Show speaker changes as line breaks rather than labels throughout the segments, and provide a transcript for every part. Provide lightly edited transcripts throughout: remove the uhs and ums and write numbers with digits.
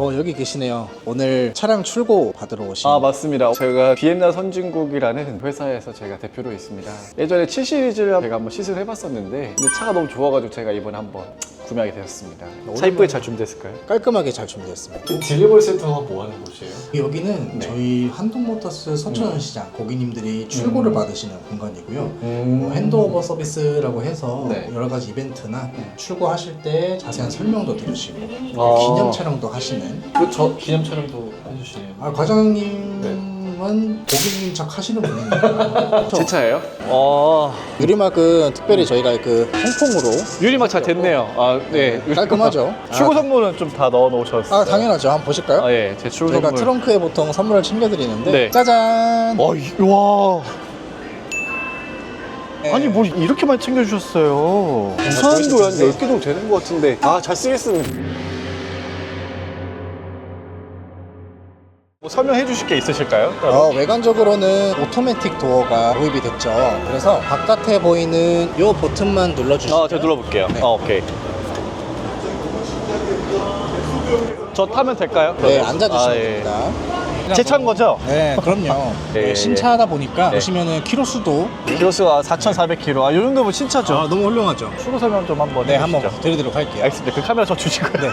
여기 계시네요. 오늘 차량 출고 받으러 오신.
아, 맞습니다. 제가 비엔나 선진국이라는 회사에서 제가 대표로 있습니다. 예전에 7 시리즈를 제가 한번 시승을 해봤었는데 근데 차가 너무 좋아가지고 제가 이번에 한번 구매하게 되었습니다. 차 이쁘게 잘 준비됐을까요?
깔끔하게 잘 준비됐습니다.
딜리버리 센터가 뭐 하는 곳이에요?
여기는
네.
저희 한동모터스 서초연시장 고객님들이 출고를 받으시는 공간이고요. 뭐 핸드오버 서비스라고 해서
네.
여러 가지 이벤트나 출고하실 때 자세한 설명도 들으시고
아.
기념 촬영도 하시는.
저 기념 촬영도 해주시네요.
과장님은 고객님 척 하시는 분입니다.
제 차예요?
유리막은 특별히 저희가 그 통풍으로
유리막 잘 됐네요. 아, 네.
깔끔하죠.
출고 선물은 좀 다 넣어 놓으셨어요.
당연하죠. 한번 보실까요?
아, 예. 제 출고
저희가
선물.
트렁크에 보통 선물을 챙겨드리는데
네.
짜잔.
와.
네.
아니 뭐 이렇게 많이 챙겨주셨어요. 우산도 한 10개 정도 되는 것 같은데 잘 쓰겠습니다. 뭐 설명해 주실 게 있으실까요?
외관적으로는 오토매틱 도어가 도입이 됐죠. 그래서 바깥에 보이는 이 버튼만 눌러주시면
제가 눌러볼게요.
네.
오케이. 저 타면 될까요?
네, 앉아주시면
예.
됩니다.
제 차인 거죠?
네, 그럼요.
예,
신차다 보니까
네.
보시면은 키로수도
키로수가 4,400km. 이 정도면 신차죠?
너무 훌륭하죠.
출고 설명 좀 한번
네,
해주시죠.
한번 드리도록 할게요.
알겠습니다. 그 카메라 저 주시고요.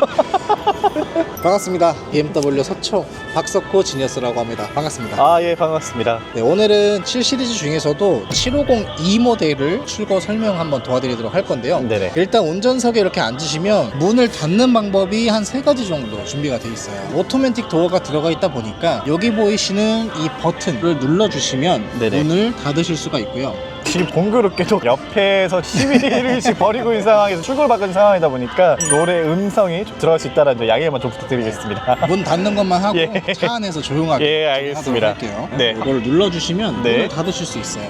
반갑습니다. BMW 서초 박석호 지니어스라고 합니다. 반갑습니다.
아, 예, 반갑습니다.
네, 오늘은 7 시리즈 중에서도 750E 모델을 출고 설명 한번 도와드리도록 할 건데요.
네네.
일단 운전석에 이렇게 앉으시면 문을 닫는 방법이 한 3가지 정도 준비가 되어 있어요. 오토매틱 도어가 들어가 있다 보니까 여기 보이시는 이 버튼을 눌러주시면
네네.
문을 닫으실 수가 있고요.
지금 공교롭게도 옆에서 시위를 지금 벌이고 있는 상황에서 출고를 받은 상황이다 보니까 노래 음성이 좀 들어갈 수 있다는 점 양해만 좀 부탁드리겠습니다.
문 닫는 것만 하고
예.
차 안에서 조용하게
예, 알겠습니다.
하도록 할게요.
네.
이걸 눌러주시면
네.
문을 닫으실 수 있어요.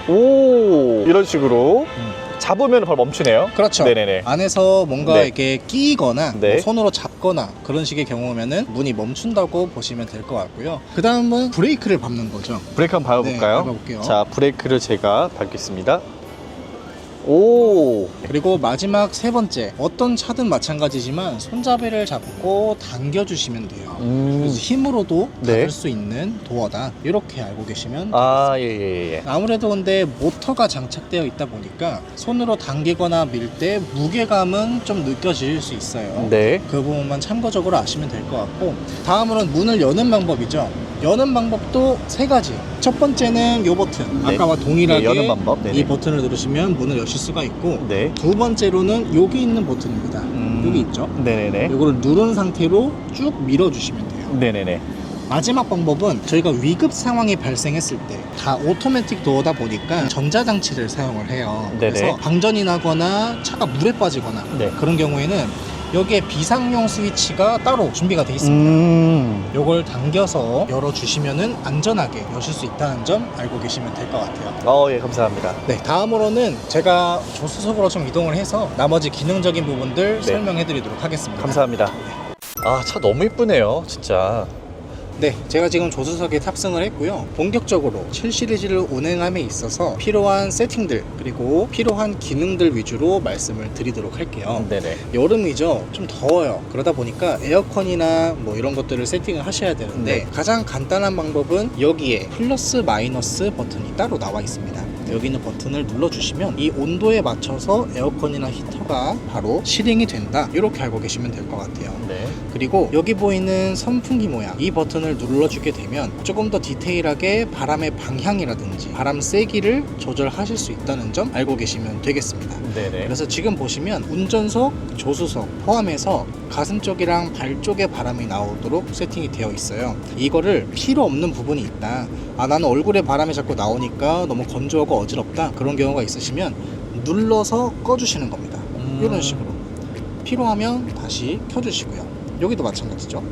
오, 이런 식으로 잡으면 바로 멈추네요.
그렇죠.
네네네.
안에서 뭔가
네.
이렇게 끼거나
네.
뭐 손으로 잡거나 그런 식의 경우면은 문이 멈춘다고 보시면 될 것 같고요. 그 다음은 브레이크를 밟는 거죠.
브레이크 한번 밟아볼까요?
네, 밟아볼게요.
자, 브레이크를 제가 밟겠습니다. 오,
그리고 마지막 3번째, 어떤 차든 마찬가지지만 손잡이를 잡고 당겨주시면 돼요. 그래서 힘으로도
네.
닫을 수 있는 도어다, 이렇게 알고 계시면
아, 예.
아무래도 근데 모터가 장착되어 있다 보니까 손으로 당기거나 밀 때 무게감은 좀 느껴질 수 있어요.
네.
그 부분만 참고적으로 아시면 될 것 같고, 다음으로는 문을 여는 방법이죠. 여는 방법도 3가지. 첫 번째는 이 버튼,
네.
아까와 동일하게
네, 여는 방법. 네네.
이 버튼을 누르시면 문을 여실 수가 있고,
네.
두 번째로는 여기 있는 버튼입니다. 여기 있죠.
네네네.
이거를 누른 상태로 쭉 밀어주시면 돼요.
네네네.
마지막 방법은 저희가 위급 상황이 발생했을 때 다 오토매틱 도어다 보니까 전자장치를 사용을 해요.
네네.
그래서 방전이 나거나 차가 물에 빠지거나
네.
그런 경우에는 여기에 비상용 스위치가 따로 준비가 되어 있습니다. 요걸 당겨서 열어주시면은 안전하게 여실 수 있다는 점 알고 계시면 될 것 같아요.
예, 감사합니다.
네, 다음으로는 제가 조수석으로 좀 이동을 해서 나머지 기능적인 부분들
네.
설명해 드리도록 하겠습니다.
감사합니다. 아, 차 너무 이쁘네요, 진짜.
네, 제가 지금 조수석에 탑승을 했고요. 본격적으로 7 시리즈를 운행함에 있어서 필요한 세팅들 그리고 필요한 기능들 위주로 말씀을 드리도록 할게요.
네네.
여름이죠. 좀 더워요. 그러다 보니까 에어컨이나 뭐 이런 것들을 세팅을 하셔야 되는데
네.
가장 간단한 방법은 여기에 플러스 마이너스 버튼이 따로 나와 있습니다. 여기 있는 버튼을 눌러주시면 이 온도에 맞춰서 에어컨이나 히터가 바로 실행이 된다, 이렇게 알고 계시면 될 것 같아요.
네.
그리고 여기 보이는 선풍기 모양, 이 버튼을 눌러주게 되면 조금 더 디테일하게 바람의 방향이라든지 바람 세기를 조절하실 수 있다는 점 알고 계시면 되겠습니다.
네네.
그래서 지금 보시면 운전석, 조수석 포함해서 가슴 쪽이랑 발 쪽에 바람이 나오도록 세팅이 되어 있어요. 이거를 필요 없는 부분이 있다, 나는 얼굴에 바람이 자꾸 나오니까 너무 건조하고 어지럽다, 그런 경우가 있으시면 눌러서 꺼주시는 겁니다. 이런 식으로 필요하면 다시 켜주시고요. 여기도 마찬가지죠.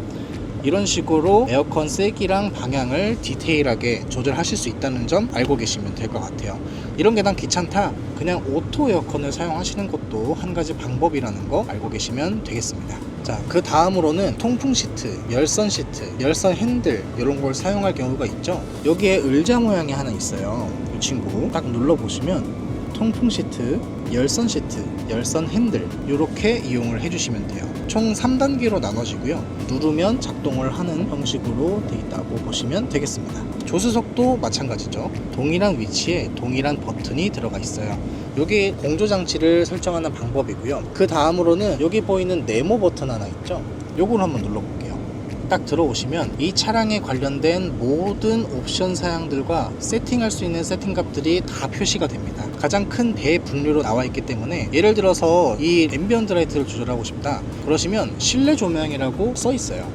이런 식으로 에어컨 세기랑 방향을 디테일하게 조절하실 수 있다는 점 알고 계시면 될 것 같아요. 이런 게 난 귀찮다, 그냥 오토 에어컨을 사용하시는 것도 한 가지 방법이라는 거 알고 계시면 되겠습니다. 자, 그 다음으로는 통풍 시트, 열선 시트, 열선 핸들 이런 걸 사용할 경우가 있죠. 여기에 의자 모양이 하나 있어요. 이 친구 딱 눌러보시면 통풍 시트, 열선 시트, 열선 핸들 이렇게 이용을 해주시면 돼요. 총 3단계로 나눠지고요. 누르면 작동을 하는 형식으로 되어 있다고 보시면 되겠습니다. 조수석도 마찬가지죠. 동일한 위치에 동일한 버튼이 들어가 있어요. 이게 공조장치를 설정하는 방법이고요. 그 다음으로는 여기 보이는 네모 버튼 하나 있죠. 요걸 한번 눌러볼게요. 딱 들어오시면 이 차량에 관련된 모든 옵션 사양들과 세팅할 수 있는 세팅값들이 다 표시가 됩니다. 가장 큰 대분류로 나와 있기 때문에 예를 들어서 이 앰비언트 라이트를 조절하고 싶다 그러시면 실내 조명이라고 써 있어요.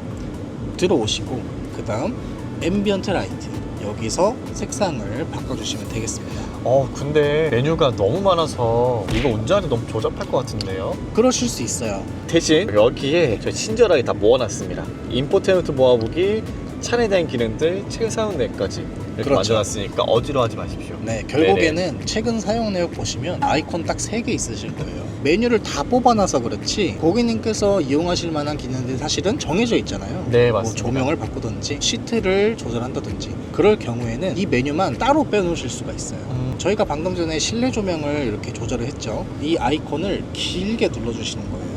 들어오시고 그 다음 앰비언트 라이트 여기서 색상을 바꿔주시면 되겠습니다.
근데 메뉴가 너무 많아서 이거 운전하기 너무 조잡할 것 같은데요?
그러실 수 있어요.
대신 여기에 저 친절하게 다 모아놨습니다. 인포테인먼트 모아보기, 차량에 대한 기능들, 최근 사용 내역까지 이렇게
그렇죠.
만들어놨으니까 어지러워하지 마십시오.
네, 결국에는 최근 사용 내역 보시면 아이콘 딱 3개 있으실 거예요. 메뉴를 다 뽑아놔서 그렇지 고객님께서 이용하실 만한 기능들이 사실은 정해져 있잖아요.
네,
뭐
맞습니다.
조명을 바꾸든지 시트를 조절한다든지 그럴 경우에는 이 메뉴만 따로 빼놓으실 수가 있어요. 저희가 방금 전에 실내 조명을 이렇게 조절을 했죠. 이 아이콘을 길게 눌러주시는 거예요.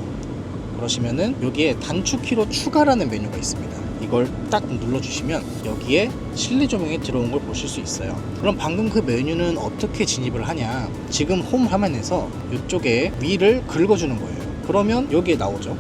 그러시면은 여기에 단축키로 추가라는 메뉴가 있습니다. 이걸 딱 눌러주시면 여기에 실내 조명이 들어온 걸 보실 수 있어요. 그럼 방금 그 메뉴는 어떻게 진입을 하냐? 지금 홈 화면에서 이쪽에 위를 긁어주는 거예요. 그러면 여기에 나오죠.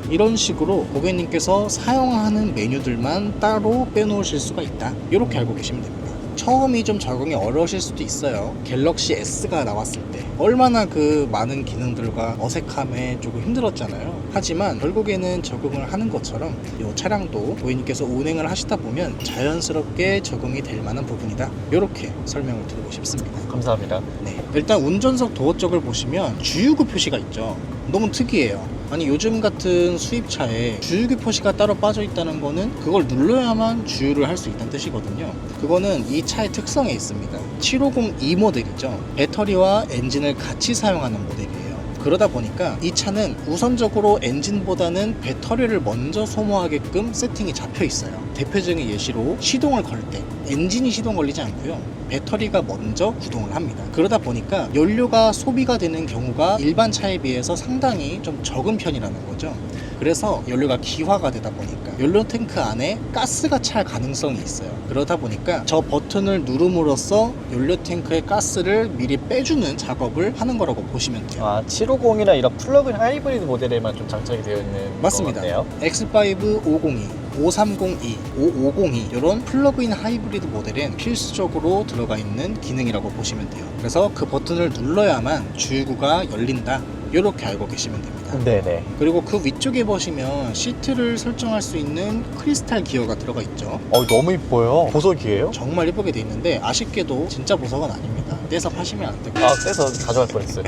이런 식으로 고객님께서 사용하는 메뉴들만 따로 빼놓으실 수가 있다. 이렇게 알고 계시면 됩니다. 처음이 좀 적응이 어려우실 수도 있어요. 갤럭시 S가 나왔을 때 얼마나 그 많은 기능들과 어색함에 조금 힘들었잖아요. 하지만 결국에는 적응을 하는 것처럼 이 차량도 고객님께서 운행을 하시다 보면 자연스럽게 적응이 될 만한 부분이다. 이렇게 설명을 드리고 싶습니다.
감사합니다.
네, 일단 운전석 도어 쪽을 보시면 주유구 표시가 있죠. 너무 특이해요. 아니 요즘 같은 수입차에 주유구 표시가 따로 빠져 있다는 거는 그걸 눌러야만 주유를 할 수 있다는 뜻이거든요. 그거는 이 차의 특성에 있습니다. 750E 모델이죠. 배터리와 엔진을 같이 사용하는 모델이에요. 그러다 보니까 이 차는 우선적으로 엔진보다는 배터리를 먼저 소모하게끔 세팅이 잡혀 있어요. 대표적인 예시로 시동을 걸 때 엔진이 시동 걸리지 않고요. 배터리가 먼저 구동을 합니다. 그러다 보니까 연료가 소비가 되는 경우가 일반 차에 비해서 상당히 좀 적은 편이라는 거죠. 그래서 연료가 기화가 되다 보니까 연료 탱크 안에 가스가 찰 가능성이 있어요. 그러다 보니까 저 버튼을 누름으로써 연료 탱크의 가스를 미리 빼주는 작업을 하는 거라고 보시면 돼요.
750이나 이런 플러그인 하이브리드 모델에만 좀 장착이 되어 있는
맞습니다.
것 같네요.
X5 502, 530E, 5502 이런 플러그인 하이브리드 모델엔 필수적으로 들어가 있는 기능이라고 보시면 돼요. 그래서 그 버튼을 눌러야만 주유구가 열린다. 이렇게 알고 계시면 됩니다.
네네.
그리고 그 위쪽에 보시면 시트를 설정할 수 있는 크리스탈 기어가 들어가 있죠.
너무 이뻐요. 보석이에요?
정말 예쁘게 돼 있는데 아쉽게도 진짜 보석은 아닙니다. 떼서 파시면 안 되고요.
떼서 가져갈 뻔했어요.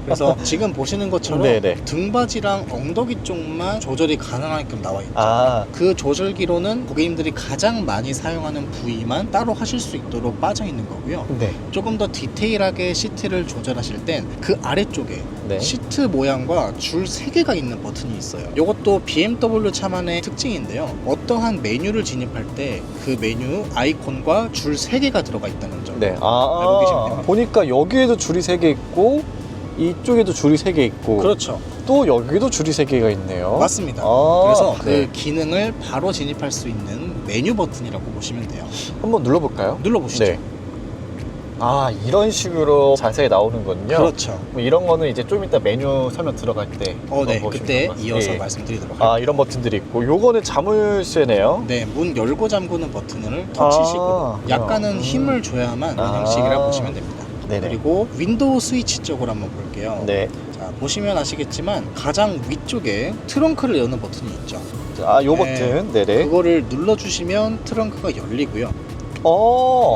그래서 지금 보시는 것처럼
네네.
등받이랑 엉덩이 쪽만 조절이 가능하게끔 나와 있죠. 그 조절기로는 고객님들이 가장 많이 사용하는 부위만 따로 하실 수 있도록 빠져 있는 거고요.
네.
조금 더 디테일하게 시트를 조절하실 땐 그 아래쪽에
네.
시트 모양과 줄 3개가 있는 버튼이 있어요. 이것도 BMW 차만의 특징인데요. 어떠한 메뉴를 진입할 때 그 메뉴 아이콘과 줄 3개가 들어가 있다는 점.
네.
알고 계시면 됩니다.
보니까 여기에도 줄이 3개 있고 이쪽에도 줄이 3개 있고
그렇죠.
또 여기도 줄이 3개가 있네요.
맞습니다.
아,
그래서 그
네.
기능을 바로 진입할 수 있는 메뉴 버튼이라고 보시면 돼요.
한번 눌러볼까요?
눌러보시죠.
네. 이런 식으로 자세히 나오는군요.
그렇죠.
뭐 이런 거는 이제 좀 이따 메뉴 설명 들어갈 때
네.
보시면
그때
될것 같습니다.
이어서
예.
말씀드리도록 할게요.
이런 버튼들이 있고 요거는 자물쇠네요.
네, 문 열고 잠그는 버튼을 터치식으로 약간은 힘을 줘야만 운행식이라 보시면 됩니다.
네네.
그리고 윈도우 스위치 쪽으로 한번 볼게요.
네.
자, 보시면 아시겠지만 가장 위쪽에 트렁크를 여는 버튼이 있죠.
요 버튼. 네네.
그거를 눌러주시면 트렁크가 열리고요.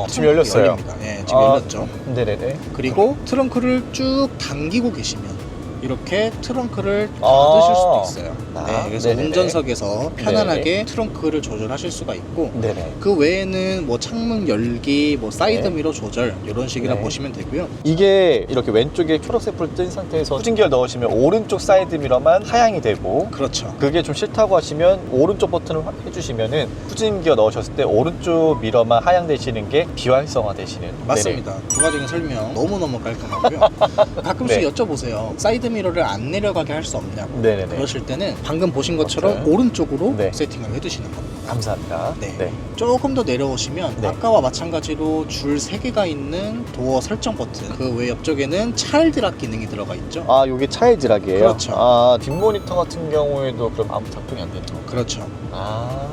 지금 열렸어요.
열립니다. 네, 지금 열렸죠.
네네네.
그리고 트렁크를 쭉 당기고 계시면 이렇게 트렁크를 닫으실 수도 있어요.
있다.
네, 그래서
네네네.
운전석에서 편안하게 트렁크를 조절하실 수가 있고
네네.
그 외에는 뭐 창문 열기, 뭐 사이드
네.
미러 조절 이런 식이라
네.
보시면 되고요.
이게 이렇게 왼쪽에 초록색 불 뜬 상태에서 후진기어 넣으시면 오른쪽 사이드 미러만 하향이 되고
그렇죠.
그게 좀 싫다고 하시면 오른쪽 버튼을 확 해주시면은 후진기어 넣으셨을 때 오른쪽 미러만 하향되시는 게 비활성화 되시는.
맞습니다. 부가적인 설명 너무너무 깔끔하고요. 가끔씩
네.
여쭤보세요. 사이드 미러를 안 내려가게 할 수 없냐고.
네네네.
그러실 때는 방금 보신 것처럼
버튼.
오른쪽으로
네.
세팅을 해두시는 겁니다.
감사합니다.
네. 조금 더 내려오시면
네.
아까와 마찬가지로 줄 3개가 있는 도어 설정 버튼, 그 외 옆쪽에는 차일드 락 기능이 들어가 있죠.
아, 요게 차일드락이에요?
그렇죠.
아, 뒷모니터 같은 경우에도 그럼 아무 작동이 안 되는 거예요?
그렇죠.
아.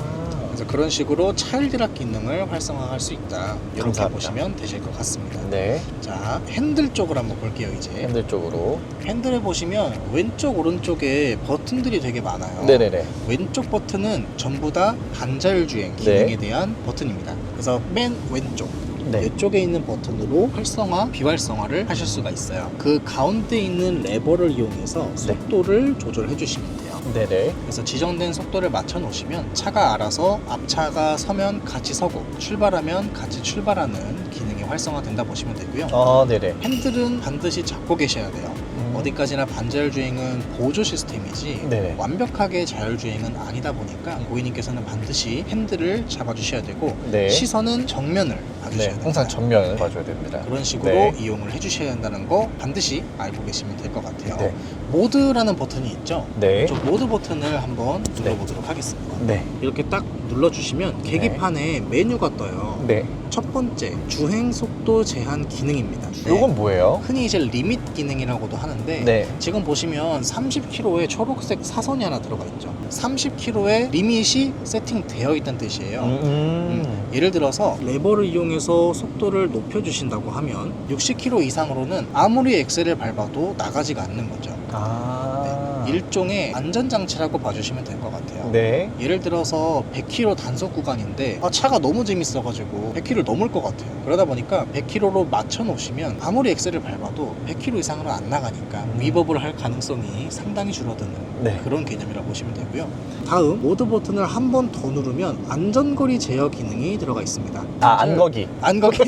그래서 그런 식으로 차일드 락 기능을 활성화할 수 있다. 이렇게
감사합니다.
보시면 되실 것 같습니다.
네.
자, 핸들 쪽으로 한번 볼게요, 이제.
핸들 쪽으로.
핸들에 보시면 왼쪽, 오른쪽에 버튼들이 되게 많아요.
네네네.
왼쪽 버튼은 전부 다 반자율주행 기능에 대한 버튼입니다. 그래서 맨 왼쪽
네.
이쪽에 있는 버튼으로 활성화, 비활성화를 하실 수가 있어요. 그 가운데 있는 레버를 이용해서 속도를 조절해 주시면 돼요.
네네.
그래서 지정된 속도를 맞춰 놓으시면 차가 알아서 앞차가 서면 같이 서고 출발하면 같이 출발하는 기능이 활성화된다 보시면 되고요.
아, 네네.
핸들은 반드시 잡고 계셔야 돼요. 어디까지나 반자율주행은 보조 시스템이지
네네.
완벽하게 자율주행은 아니다 보니까 고객님께서는 반드시 핸들을 잡아주셔야 되고
네.
시선은 정면을 봐주셔야
네.
됩니다.
항상 정면을 봐줘야 됩니다.
그런 식으로
네.
이용을 해주셔야 한다는 거 반드시 알고 계시면 될 것 같아요.
네.
모드라는 버튼이 있죠.
네.
저 모드 버튼을 한번 눌러보도록 하겠습니다.
네.
이렇게 딱 눌러주시면 계기판에 메뉴가 떠요.
네.
첫 번째 주행 속도 제한 기능입니다. 네.
요건 뭐예요?
흔히 이제 리밋 기능이라고도 하는데
네.
지금 보시면 30km에 초록색 사선이 하나 들어가 있죠. 30km에 리밋이 세팅되어 있다는 뜻이에요. 예를 들어서 레버를 이용해서 속도를 높여주신다고 하면 60km 이상으로는 아무리 엑셀을 밟아도 나가지가 않는 거죠.
아.
일종의 안전장치라고 봐주시면 될 것 같아요.
네.
예를 들어서 100km 단속 구간인데 차가 너무 재밌어가지고 100km 넘을 것 같아요. 그러다 보니까 100km로 맞춰 놓으시면 아무리 엑셀을 밟아도 100km 이상으로 안 나가니까 위법을 할 가능성이 상당히 줄어드는
네.
그런 개념이라고 보시면 되고요. 다음 모드 버튼을 한 번 더 누르면 안전거리 제어 기능이 들어가 있습니다.
아, 안거기.
안거기.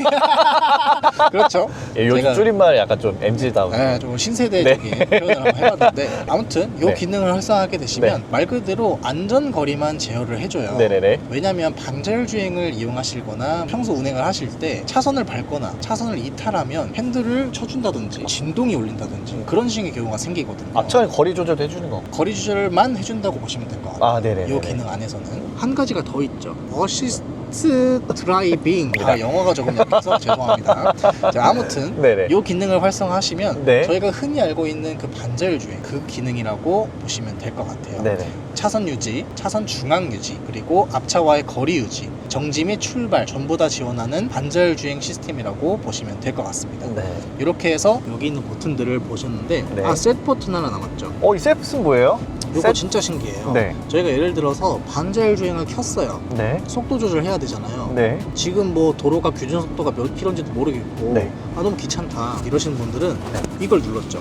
그렇죠.
예, 요즘
제가-
줄임말 약간 좀 MZ다운.
네, 좀 신세대적인 표현을 한번 해봤는데 아무튼 이
네.
기능을 활성화하게 되시면 말 그대로 안전거리만 제어를 해줘요.
네네네.
왜냐하면 반자율 주행을 이용하시거나 평소 운행을 하실 때 차선을 밟거나 차선을 이탈하면 핸들을 쳐준다든지 진동이 울린다든지 그런 식의 경우가 생기거든요.
앞차의 거리 조절도 해주는 거.
거리 조절만 해준다고 보시면 될 것 같아요.
아, 네네네.
이 기능 안에서는 한 가지가 더 있죠. 어시스트 드라이빙. 영어가 조금 약해서 죄송합니다. 자, 아무튼
네네.
이 기능을 활성화하시면
네.
저희가 흔히 알고 있는 그 반자율 주행 그 기능이라고 보시면 될 것 같아요.
네네.
차선 유지, 차선 중앙 유지, 그리고 앞차와의 거리 유지, 정지 및 출발 전부 다 지원하는 반자율 주행 시스템이라고 보시면 될 것 같습니다.
네.
이렇게 해서 여기 있는 버튼들을 보셨는데
네.
셋 버튼 하나 남았죠.
이 셋은 뭐예요?
이거
셋?
진짜 신기해요.
네.
저희가 예를 들어서 반자율 주행을 켰어요.
네.
속도 조절해야 되잖아요.
네.
지금 뭐 도로가 규정 속도가 몇 킬로인지도 모르겠고
네.
너무 귀찮다 이러시는 분들은 이걸 눌렀죠.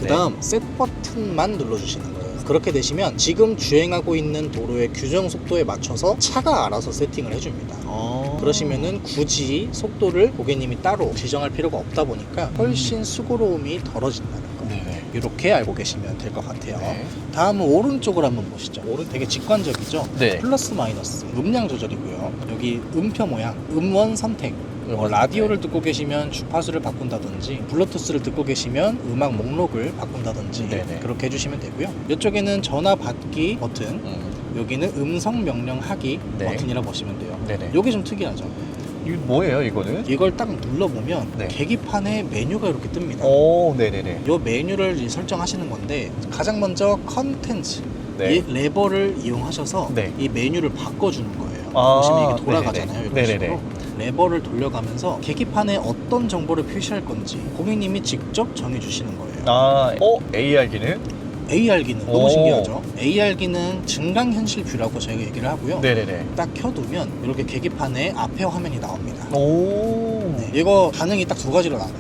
그 다음 셋 버튼만 눌러주시는 거예요. 그렇게 되시면 지금 주행하고 있는 도로의 규정 속도에 맞춰서 차가 알아서 세팅을 해줍니다. 그러시면은 굳이 속도를 고객님이 따로 지정할 필요가 없다 보니까 훨씬 수고로움이 덜어진다는 거.
네네.
이렇게 알고 계시면 될 것 같아요.
네.
다음은 오른쪽으로 한번 보시죠. 되게 직관적이죠.
네.
플러스 마이너스 음량 조절이고요. 여기 음표 모양, 음원 선택.
음원
라디오를 듣고 계시면 주파수를 바꾼다든지 블루투스를 듣고 계시면 음악 목록을 바꾼다든지
네네.
그렇게 해주시면 되고요. 이쪽에는 전화 받기 버튼, 여기는 음성 명령 하기
네.
버튼이라고 보시면 돼요.
네네.
이게 좀 특이하죠.
이거 뭐예요, 이거는?
이걸 딱 눌러보면
네.
계기판에 메뉴가 이렇게 뜹니다.
오, 네네네.
이 메뉴를 설정하시는 건데 가장 먼저 컨텐츠
네.
이 레버를 이용하셔서
네.
이 메뉴를 바꿔주는 거예요.
아,
보시면 이게 돌아가잖아요.
네네네.
이런
네네네.
식으로 레버를 돌려가면서 계기판에 어떤 정보를 표시할 건지 고객님이 직접 정해주시는 거예요.
AR 기능?
AR 기능
오.
너무 신기하죠? AR 기능 증강현실 뷰라고 저희가 얘기를 하고요.
네네네.
딱 켜두면 이렇게 계기판에 앞에 화면이 나옵니다.
오.
네, 이거 반응이 딱 두 가지로 나와요.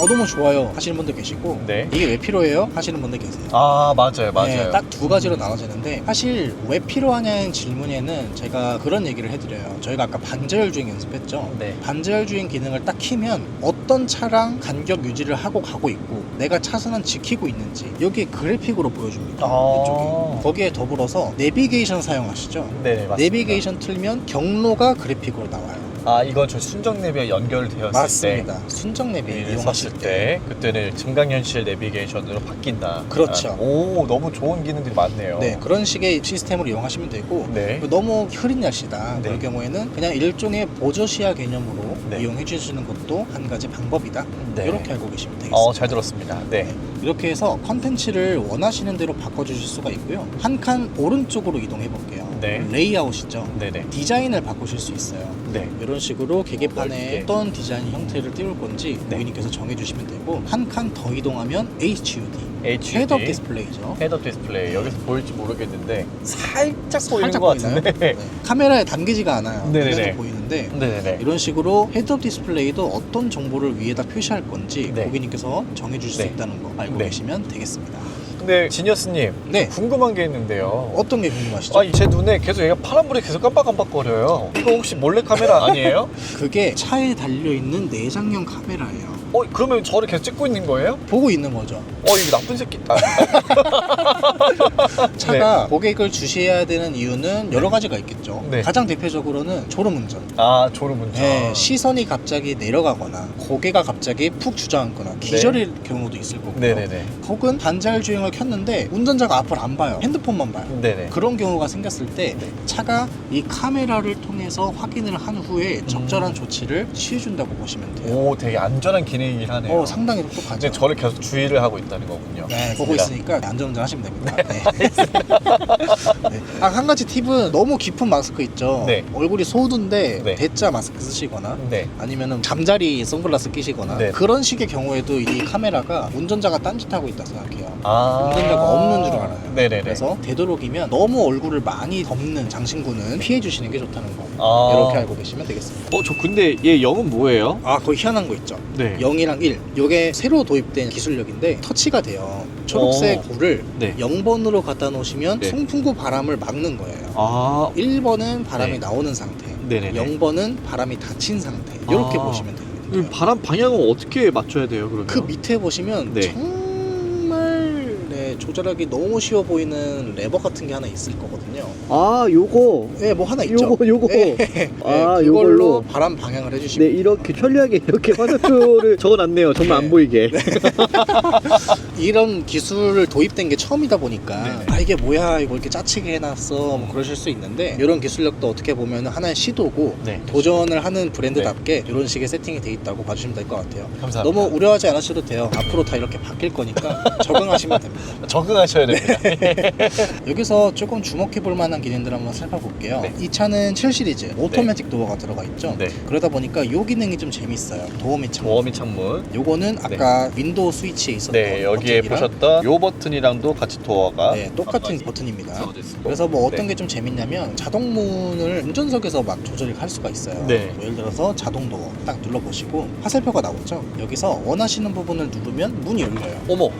너무 좋아요 하시는 분들 계시고
네.
이게 왜 필요해요? 하시는 분들 계세요.
아, 맞아요.
네, 딱 두 가지로 나눠지는데 사실 왜 필요하냐는 질문에는 제가 그런 얘기를 해드려요. 저희가 아까 반자율 주행 연습했죠.
네.
반자율 주행 기능을 딱 키면 어떤 차랑 간격 유지를 하고 가고 있고 내가 차선은 지키고 있는지 여기에 그래픽으로 보여줍니다. 이쪽에. 거기에 더불어서 내비게이션 사용하시죠.
네, 맞습니다.
내비게이션 틀면 경로가 그래픽으로 나와요.
아, 이건 저 순정 내비와 연결되었을
맞습니다. 순정 내비
때
이용하실
섰을
때
때 그때는 증강현실 내비게이션으로 바뀐다.
그렇죠.
오, 너무 좋은 기능들이 많네요.
네, 그런 식의 시스템을 이용하시면 되고
네.
너무 흐린 날씨다
네.
그럴 경우에는 그냥 일종의 보조시야 개념으로
네.
이용해 주시는 것도 한 가지 방법이다.
네.
이렇게 알고 계시면 되겠습니다.
잘 들었습니다. 네.
이렇게 해서 컨텐츠를 원하시는 대로 바꿔주실 수가 있고요. 한 칸 오른쪽으로 이동해 볼게요.
네.
레이아웃이죠.
네네.
디자인을 바꾸실 수 있어요.
네.
이런 식으로 계기판에
넓게.
어떤 디자인 형태를 띄울 건지
네.
고객님께서 정해주시면 되고 한 칸 더 이동하면 HUD
HUD.
헤드업 디스플레이죠.
헤드업 디스플레이. 여기서 보일지 모르겠는데 살짝 보이는
살짝
것
보이나요?
같은데.
네. 카메라에 담기지가 않아요.
네네네.
그래서 보이는데
네네네.
이런 식으로 헤드업 디스플레이도 어떤 정보를 위에다 표시할 건지
네.
고객님께서 정해주실 수
네.
있다는 거 알고
네.
계시면 되겠습니다.
근데 지니어스님,
네.
궁금한 게 있는데요.
어떤 게 궁금하시죠?
제 눈에 계속 얘가 파란불이 계속 깜빡깜빡거려요. 이거 혹시 몰래 카메라 아니에요?
그게 차에 달려있는 내장형 카메라예요.
그러면 저를 계속 찍고 있는 거예요?
보고 있는 거죠.
이거 나쁜 새끼.
차가 고객을 주시해야 되는 이유는 여러 가지가 있겠죠.
네.
가장 대표적으로는 졸음운전.
졸음운전.
네, 시선이 갑자기 내려가거나 고개가 갑자기 푹 주저앉거나 기절일 경우도 있을 거고요.
네네네.
혹은 반자율 주행을 켰는데 운전자가 앞을 안 봐요. 핸드폰만 봐요.
네네.
그런 경우가 생겼을 때
네.
차가 이 카메라를 통해서 확인을 한 후에 적절한 조치를 취해준다고 보시면 돼요.
오, 되게 안전한 기능이긴 하네요.
상당히 똑똑하죠.
근데 저를 계속 주의를 하고 있다는 거군요.
네, 보고 있으니까 안전운전 하시면 됩니다. 네. 네. 한 가지 팁은 너무 깊은 마스크 있죠.
네.
얼굴이 소두인데
네.
대자 마스크 쓰시거나
네.
아니면은 잠자리 선글라스 끼시거나
네.
그런 식의 경우에도 이 카메라가 운전자가 딴짓하고 있다 생각해요.
아.
운전자가 없는 줄 알아요.
네네네.
그래서 되도록이면 너무 얼굴을 많이 덮는 장신구는 피해 주시는 게 좋다는 거.
아.
이렇게 알고 계시면 되겠습니다.
저 근데 얘 0은 뭐예요?
거의 희한한 거 있죠.
네.
0이랑 1. 이게 새로 도입된 기술력인데 터치가 돼요. 초록색 불을
네.
0번으로 갖다 놓으시면
네.
송풍구 바람을 막는 거예요.
아.
1번은 바람이
네.
나오는 상태.
네네네.
0번은 바람이 닫힌 상태. 이렇게 보시면 됩니다.
바람 방향은 어떻게 맞춰야 돼요, 그러면?
그 밑에 보시면
네.
정말 조절하기 너무 쉬워 보이는 레버 같은 게 하나 있을 거거든요.
요거.
네, 뭐 하나 있죠.
요거.
네.
아,
그걸로
요걸로.
바람 방향을 해주시고.
네, 이렇게 편리하게 이렇게 화살표를 적어놨네요. 정말
네.
안 보이게.
이런 기술을 도입된 게 처음이다 보니까
네네.
이게 뭐야 이거 이렇게 짜치게 해놨어 뭐 그러실 수 있는데 이런 기술력도 어떻게 보면 하나의 시도고
네.
도전을 하는 브랜드답게 이런 식의 세팅이 돼 있다고 봐주시면 될 것 같아요.
감사합니다.
너무 우려하지 않으셔도 돼요. 앞으로 다 이렇게 바뀔 거니까 적응하시면 됩니다.
적응하셔야 됩니다.
여기서 조금 주목해 볼 만한 기능들 한번 살펴볼게요.
네.
이 차는 7 시리즈 오토매틱 도어가 들어가 있죠.
네.
그러다 보니까 이 기능이 좀 재밌어요. 도어미 창문.
모험이 창문.
요거는 아까 윈도우 스위치에 있었던
네, 여기에
버튼이랑
보셨던 요 버튼이랑도 같이 도어가
네, 똑같은 버튼입니다.
있고.
그래서 뭐 어떤
네.
게 좀 재밌냐면 자동문을 운전석에서 막 조절을 할 수가 있어요.
네.
뭐 예를 들어서 자동 도어 딱 눌러보시고 화살표가 나오죠. 여기서 원하시는 부분을 누르면 문이 열려요.
어머.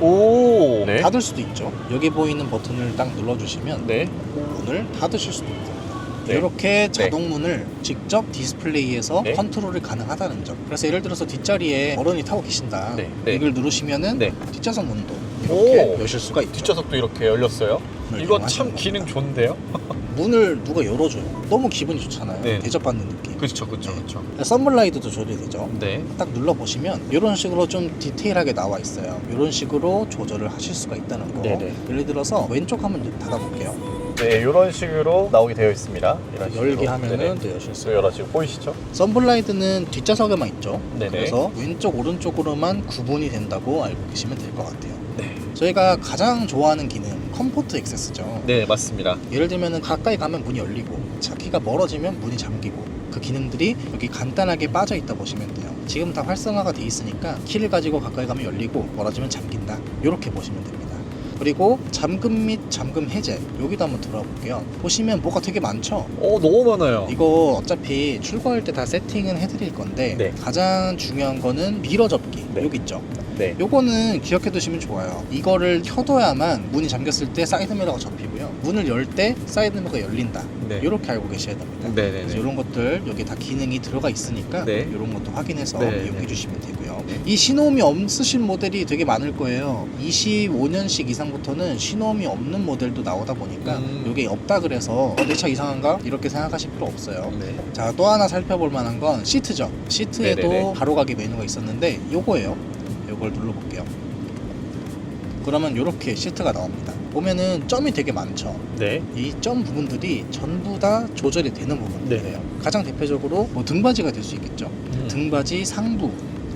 오. 네.
닫을 수도 있죠. 여기 보이는 버튼을 딱 눌러주시면
네.
문을 닫으실 수도 있습니다.
네.
이렇게 자동문을 직접 디스플레이에서
네.
컨트롤이 가능하다는 점. 그래서 예를 들어서 뒷자리에 어른이 타고 계신다.
네. 네.
이걸 누르시면은
네.
뒷좌석 문도 이렇게
오.
여실 수가 있죠.
뒷좌석도 이렇게 열렸어요.
네,
이거
이용하시는
참 기능
겁니다.
좋은데요?
문을 누가 열어줘요. 너무 기분이 좋잖아요.
네.
대접받는 느낌.
그렇죠,
네.
그렇죠.
썬블라이트도 조절이 되죠.
네.
딱 눌러보시면 이런 식으로 좀 디테일하게 나와 있어요. 이런 식으로 조절을 하실 수가 있다는 거.
네네.
예를 들어서 왼쪽 한번 닫아볼게요.
네, 이런 식으로 나오게 되어 있습니다. 이런 식으로.
열기 하면은
네네.
또 여실 수
또 열어지고 보이시죠?
썬블라이트는 뒷좌석에만 있죠.
네네.
그래서 왼쪽 오른쪽으로만 구분이 된다고 알고 계시면 될 것 같아요.
네.
저희가 가장 좋아하는 기능 컴포트 액세스죠.
네, 맞습니다.
예를 들면 가까이 가면 문이 열리고 차키가 멀어지면 문이 잠기고 그 기능들이 여기 간단하게 빠져 있다 보시면 돼요. 지금 다 활성화가 돼 있으니까 키를 가지고 가까이 가면 열리고 멀어지면 잠긴다. 이렇게 보시면 됩니다. 그리고 잠금 및 잠금 해제 여기도 한번 들어가 볼게요. 보시면 뭐가 되게 많죠.
너무 많아요.
이거 어차피 출고할 때 다 세팅은 해드릴 건데
네.
가장 중요한 거는 미러 접기
네.
여기 있죠.
네.
요거는 기억해 두시면 좋아요. 이거를 켜둬야만 문이 잠겼을 때 사이드 미러가 접히고요. 문을 열 때 사이드 미러가 열린다.
네.
이렇게 알고 계셔야 됩니다.
네네네.
그래서 이런 것들 여기 다 기능이 들어가 있으니까
네.
이런 것도 확인해서
네,
이용해
네.
주시면 되고요.
네.
이 신호음이 없으신 모델이 되게 많을 거예요. 25년식 이상부터는 신호음이 없는 모델도 나오다 보니까 이게 없다 그래서 내 차 이상한가? 이렇게 생각하실 필요 없어요.
네.
자, 또 하나 살펴볼 만한 건 시트죠. 시트에도
네네네.
가로가기 메뉴가 있었는데 요거예요. 요걸 눌러볼게요. 그러면 이렇게 시트가 나옵니다. 보면은 점이 되게 많죠.
네.
이 점 부분들이 전부 다 조절이 되는 부분이에요. 가장 대표적으로 뭐 등받이가 될 수 있겠죠. 등받이 상부,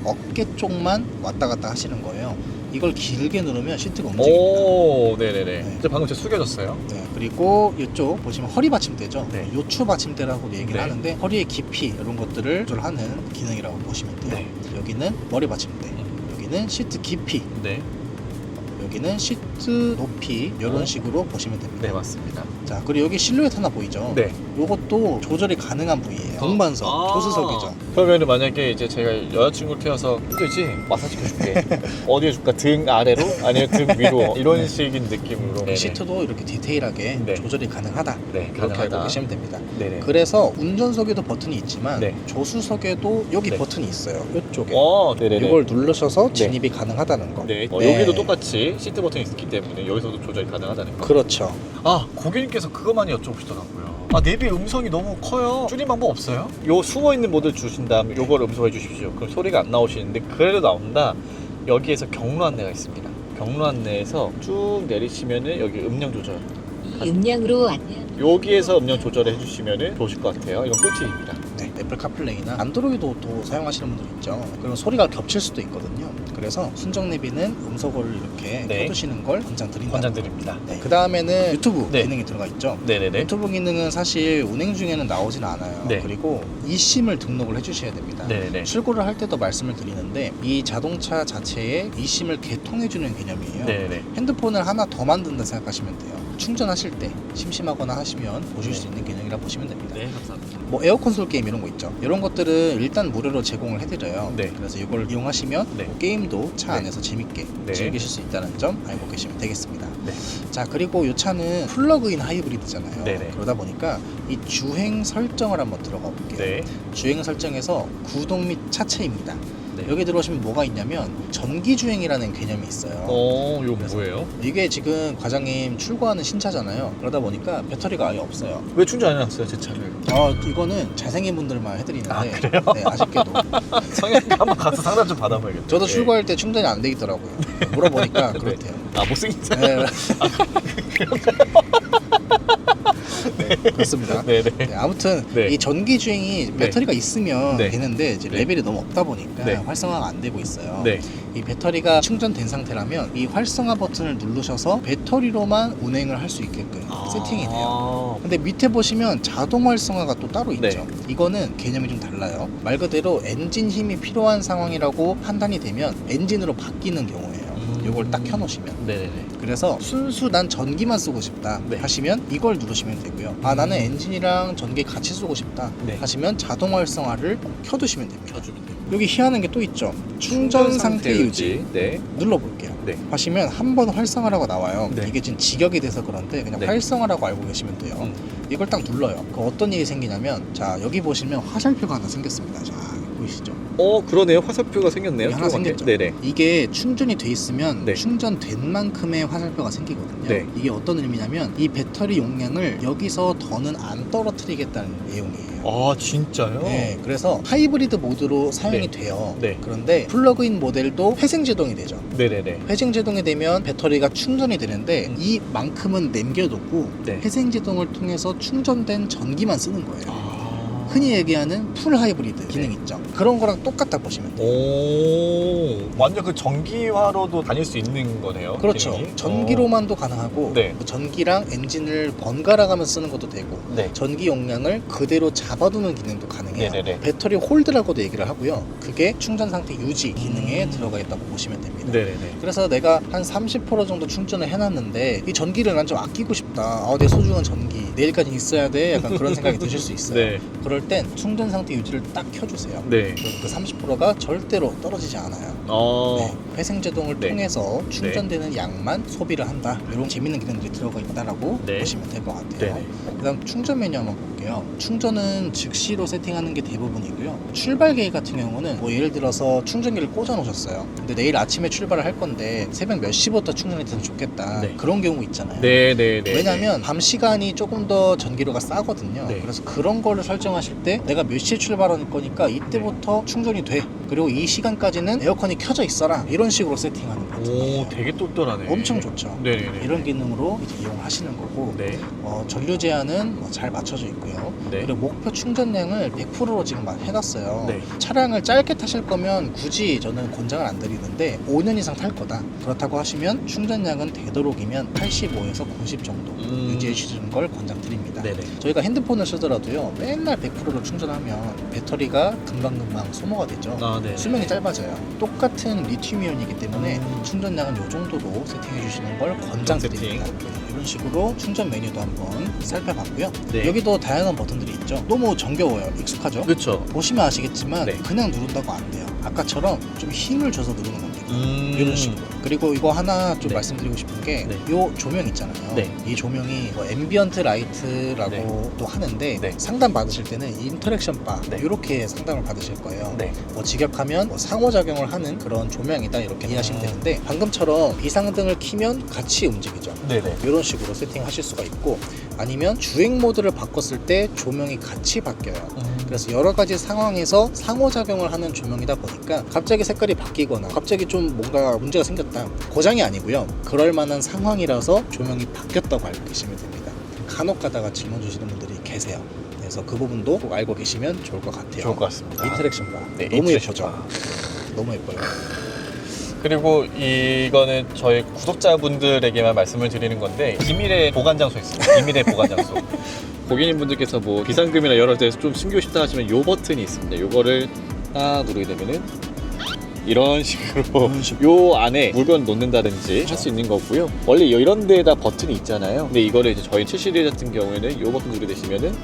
어깨 쪽만 왔다 갔다 하시는 거예요. 이걸 길게 누르면 시트가 움직입니다.
오, 네네네.
네.
이제 방금 제가 숙여졌어요.
네, 그리고 이쪽 보시면 허리 받침대죠.
네.
요추 받침대라고 얘기를
네.
하는데 허리의 깊이 이런 것들을 조절하는 기능이라고 보시면 돼요.
네.
여기는 머리 받침대, 여기는 시트 깊이,
네.
여기는 시트 높이 이런
어.
식으로 보시면 됩니다.
네, 맞습니다.
자, 그리고 여기 실루엣 하나 보이죠?
네.
요것도 조절이 가능한 부위예요. 동반석, 조수석이죠.
그러면 만약에 이제 제가 여자친구를 태워서 힘들지? 마사지 해줄게. 어디에 줄까? 등 아래로? 아니면 등 위로? 이런 식인 느낌으로. 네네.
시트도 이렇게 디테일하게
네.
조절이 가능하다.
네,
이렇게
가능하다.
알고 계시면 됩니다.
네네.
그래서 운전석에도 버튼이 있지만
네.
조수석에도 여기
네.
버튼이 있어요. 이쪽에.
네네네.
이걸 누르셔서 진입이 가능하다는 거.
네.
네.
여기도 똑같이 시트 버튼이 있기 때문에 여기서도 조절이 가능하다는 거.
그렇죠.
고객님께서 그거 많이 여쭤보시더라고요. 내비 음성이 너무 커요. 줄임 방법 없어요? 요 숨어있는 모드 주신 다음에 요걸 음성해 주십시오. 그럼 소리가 안 나오시는데 그래도 나온다. 여기에서 경로 안내가 있습니다. 경로 안내에서 쭉 내리시면은 여기 음량 조절.
이 음량으로 안내합니다.
여기에서 음량 조절을 해주시면은 좋으실 것 같아요. 이건 꿀팁입니다.
네, 애플 카플레이나 안드로이드 오토 사용하시는 분들 있죠. 그럼 소리가 겹칠 수도 있거든요. 그래서 순정 내비는 음소거를 이렇게
네.
켜두시는 걸 권장드린다.
권장드립니다.
네, 그 다음에는 유튜브
네.
기능이 들어가 있죠.
네네네.
유튜브 기능은 사실 운행 중에는 나오진 않아요.
네.
그리고 eSIM을 등록을 해주셔야 됩니다.
네네.
출고를 할 때도 말씀을 드리는데 이 자동차 자체에 eSIM을 개통해주는 개념이에요.
네네.
핸드폰을 하나 더 만든다 생각하시면 돼요. 충전하실 때 심심하거나 하시면 보실 수 있는 개념이라 보시면 됩니다.
네, 감사합니다.
뭐 에어 콘솔 게임 이런 거 있죠. 이런 것들은 일단 무료로 제공을 해드려요.
네.
그래서 이걸 이용하시면
네.
뭐 게임도 차
네.
안에서 재밌게
네.
즐기실 수 있다는 점 알고 계시면 되겠습니다.
네.
자, 그리고 이 차는 플러그인 하이브리드잖아요.
네네.
그러다 보니까 이 주행 설정을 한번 들어가 볼게요.
네.
주행 설정에서 구동 및 차체입니다.
네.
여기 들어오시면 뭐가 있냐면 전기 주행이라는 개념이 있어요.
이거 뭐예요?
이게 지금 과장님 출고하는 신차잖아요. 그러다 보니까 배터리가 아예 없어요.
왜 충전 안 해놨어요, 제 차를?
이거는 잘생긴 분들만 해드리는데
그래요?
네, 아쉽게도
성형외과 한번 가서 상담 좀 받아봐야겠다.
저도 출고할 때 충전이 안 돼 있더라고요. 물어보니까
네.
그렇대요.
못생긴 차.
네. 네, 그렇습니다.
네네.
네, 아무튼
네.
이 전기 주행이 배터리가 있으면
네.
되는데 이제
네.
레벨이 너무 없다 보니까
네.
활성화가 안 되고 있어요.
네.
이 배터리가 충전된 상태라면 이 활성화 버튼을 눌러셔서 배터리로만 운행을 할 수 있게끔 세팅이 돼요. 근데 밑에 보시면 자동 활성화가 또 따로 있죠.
네.
이거는 개념이 좀 달라요. 말 그대로 엔진 힘이 필요한 상황이라고 판단이 되면 엔진으로 바뀌는 경우예요. 이걸 딱 켜놓으시면.
네네네.
그래서 순수 난 전기만 쓰고 싶다
네.
하시면 이걸 누르시면 되고요. 나는 엔진이랑 전기 같이 쓰고 싶다
네.
하시면 자동 활성화를 켜두시면 됩니다.
켜주면 돼요.
여기 희한한 게 또 있죠. 충전 상태 유지.
네.
눌러볼게요.
네.
하시면 한 번 활성화라고 나와요.
네.
이게 지금 직역이 돼서 그런데 그냥
네.
활성화라고 알고 계시면 돼요. 이걸 딱 눌러요. 그 어떤 일이 생기냐면 자, 여기 보시면 화살표가 하나 생겼습니다. 자, 보이시죠?
그러네요. 화살표가 생겼네요.
여기 하나
조그맣게.
생겼죠.
네네.
이게 충전이 돼 있으면
네.
충전된 만큼의 화살표가 생기거든요.
네.
이게 어떤 의미냐면 이 배터리 용량을 여기서 더는 안 떨어뜨리겠다는 내용이에요.
진짜요?
네, 그래서 하이브리드 모드로 사용이
네.
돼요.
네.
그런데 플러그인 모델도 회생 제동이 되죠.
네네네.
회생 제동이 되면 배터리가 충전이 되는데 이만큼은 남겨두고
네.
회생 제동을 통해서 충전된 전기만 쓰는 거예요. 흔히 얘기하는 풀 하이브리드 기능 있죠. 그런 거랑 똑같다 보시면 돼요.
오, 완전 그 전기화로도 다닐 수 있는 거네요.
그렇죠.
기능이?
전기로만도 가능하고
네.
전기랑 엔진을 번갈아 가면서 쓰는 것도 되고
네.
전기 용량을 그대로 잡아두는 기능도 가능해요.
네네네.
배터리 홀드라고도 얘기를 하고요. 그게 충전 상태 유지 기능에 들어가 있다고 보시면 됩니다.
네네네.
그래서 내가 한 30% 정도 충전을 해놨는데 이 전기를 난 좀 아끼고 싶다. 내 소중한 전기 내일까지 있어야 돼. 약간 그런 생각이 드실 수 있어요.
네.
그럴 땐 충전 상태 유지를 딱 켜주세요.
네.
그럼 그 30%가 절대로 떨어지지 않아요. 네, 회생제동을
네.
통해서 충전되는 양만 소비를 한다. 이런 재밌는 기능들이 들어가 있다라고
네.
보시면 될 것 같아요.
네네.
그다음 충전 메뉴 한번 볼게요. 충전은 즉시로 세팅하는 게 대부분이고요. 출발 계획 같은 경우는 뭐 예를 들어서 충전기를 꽂아 놓으셨어요. 근데 내일 아침에 출발을 할 건데 새벽 몇 시부터 충전이 돼서 좋겠다.
네.
그런 경우 있잖아요.
네네네.
왜냐면 밤 시간이 조금 더 전기료가 싸거든요.
네.
그래서 그런 거를 설정하실 때 내가 몇 시에 출발할 거니까 이때부터 충전이 돼. 그리고 이 시간까지는 에어컨이 켜져 있어라. 이런 식으로 세팅하는 버튼이에요.
오, 되게 똘똘하네.
엄청 좋죠.
네네네.
이런 기능으로 이제 이용하시는 거고
네.
전류 제한은 잘 맞춰져 있고요.
네.
그리고 목표 충전량을 100%로 지금 해놨어요.
네.
차량을 짧게 타실 거면 굳이 저는 권장을 안 드리는데 5년 이상 탈 거다. 그렇다고 하시면 충전량은 되도록이면 85에서 90 정도 유지해 주시는 걸 권장드립니다.
네네.
저희가 핸드폰을 쓰더라도요. 맨날 100%로 충전하면 배터리가 금방금방 소모가 되죠.
아, 네.
수명이 짧아져요. 똑같은 리튬이온이기 때문에 충전량은 이 정도로 세팅해 주시는 걸 권장드립니다. 이런 식으로 충전 메뉴도 한번 살펴봤고요.
네.
여기도 다양한 버튼들이 있죠. 너무 정겨워요. 익숙하죠?
그렇죠.
보시면 아시겠지만
네.
그냥 누른다고 안 돼요. 아까처럼 좀 힘을 줘서 누르는 겁니다. 이런 식으로. 그리고 이거 하나 좀
네.
말씀드리고 싶은 게
네.
요 조명 있잖아요.
네.
이 조명이 뭐 앰비언트 라이트라고
네.
또 하는데
네.
상담 받으실 때는 인터랙션 바
네.
이렇게 상담을 받으실 거예요.
네.
뭐 직역하면 뭐 상호작용을 하는 그런 조명이다 이렇게 이해하시면 되는데 방금처럼 비상등을 켜면 같이 움직이죠.
네네.
이런 식으로 세팅하실 수가 있고 아니면 주행 모드를 바꿨을 때 조명이 같이 바뀌어요. 그래서 여러 가지 상황에서 상호작용을 하는 조명이다 보니까 갑자기 색깔이 바뀌거나 갑자기 좀 뭔가 문제가 생겼다. 고장이 아니고요. 그럴 만한 상황이라서 조명이 바뀌었다고 알고 계시면 됩니다. 간혹 가다가 질문 주시는 분들이 계세요. 그래서 그 부분도 꼭 알고 계시면 좋을 것 같아요.
좋을 것 같습니다.
인터랙션 바.
네,
너무
인터랙션
예쁘죠?
바.
너무 예뻐요.
그리고 이거는 저희 구독자분들에게만 말씀을 드리는 건데 비밀의 보관 장소 있습니다. 비밀의 보관 장소. 고객님분들께서 뭐 비상금이나 여러 데서 좀 숨기고 싶다 하시면 요 버튼이 있습니다. 요거를 딱 누르게 되면은 이런 식으로 요 안에 물건 놓는다든지 할 수 있는 거고요. 원래 이런 데에다 버튼이 있잖아요. 근데 이거를 이제 저희 7 시리즈 같은 경우에는 요 버튼 누르게 되시면은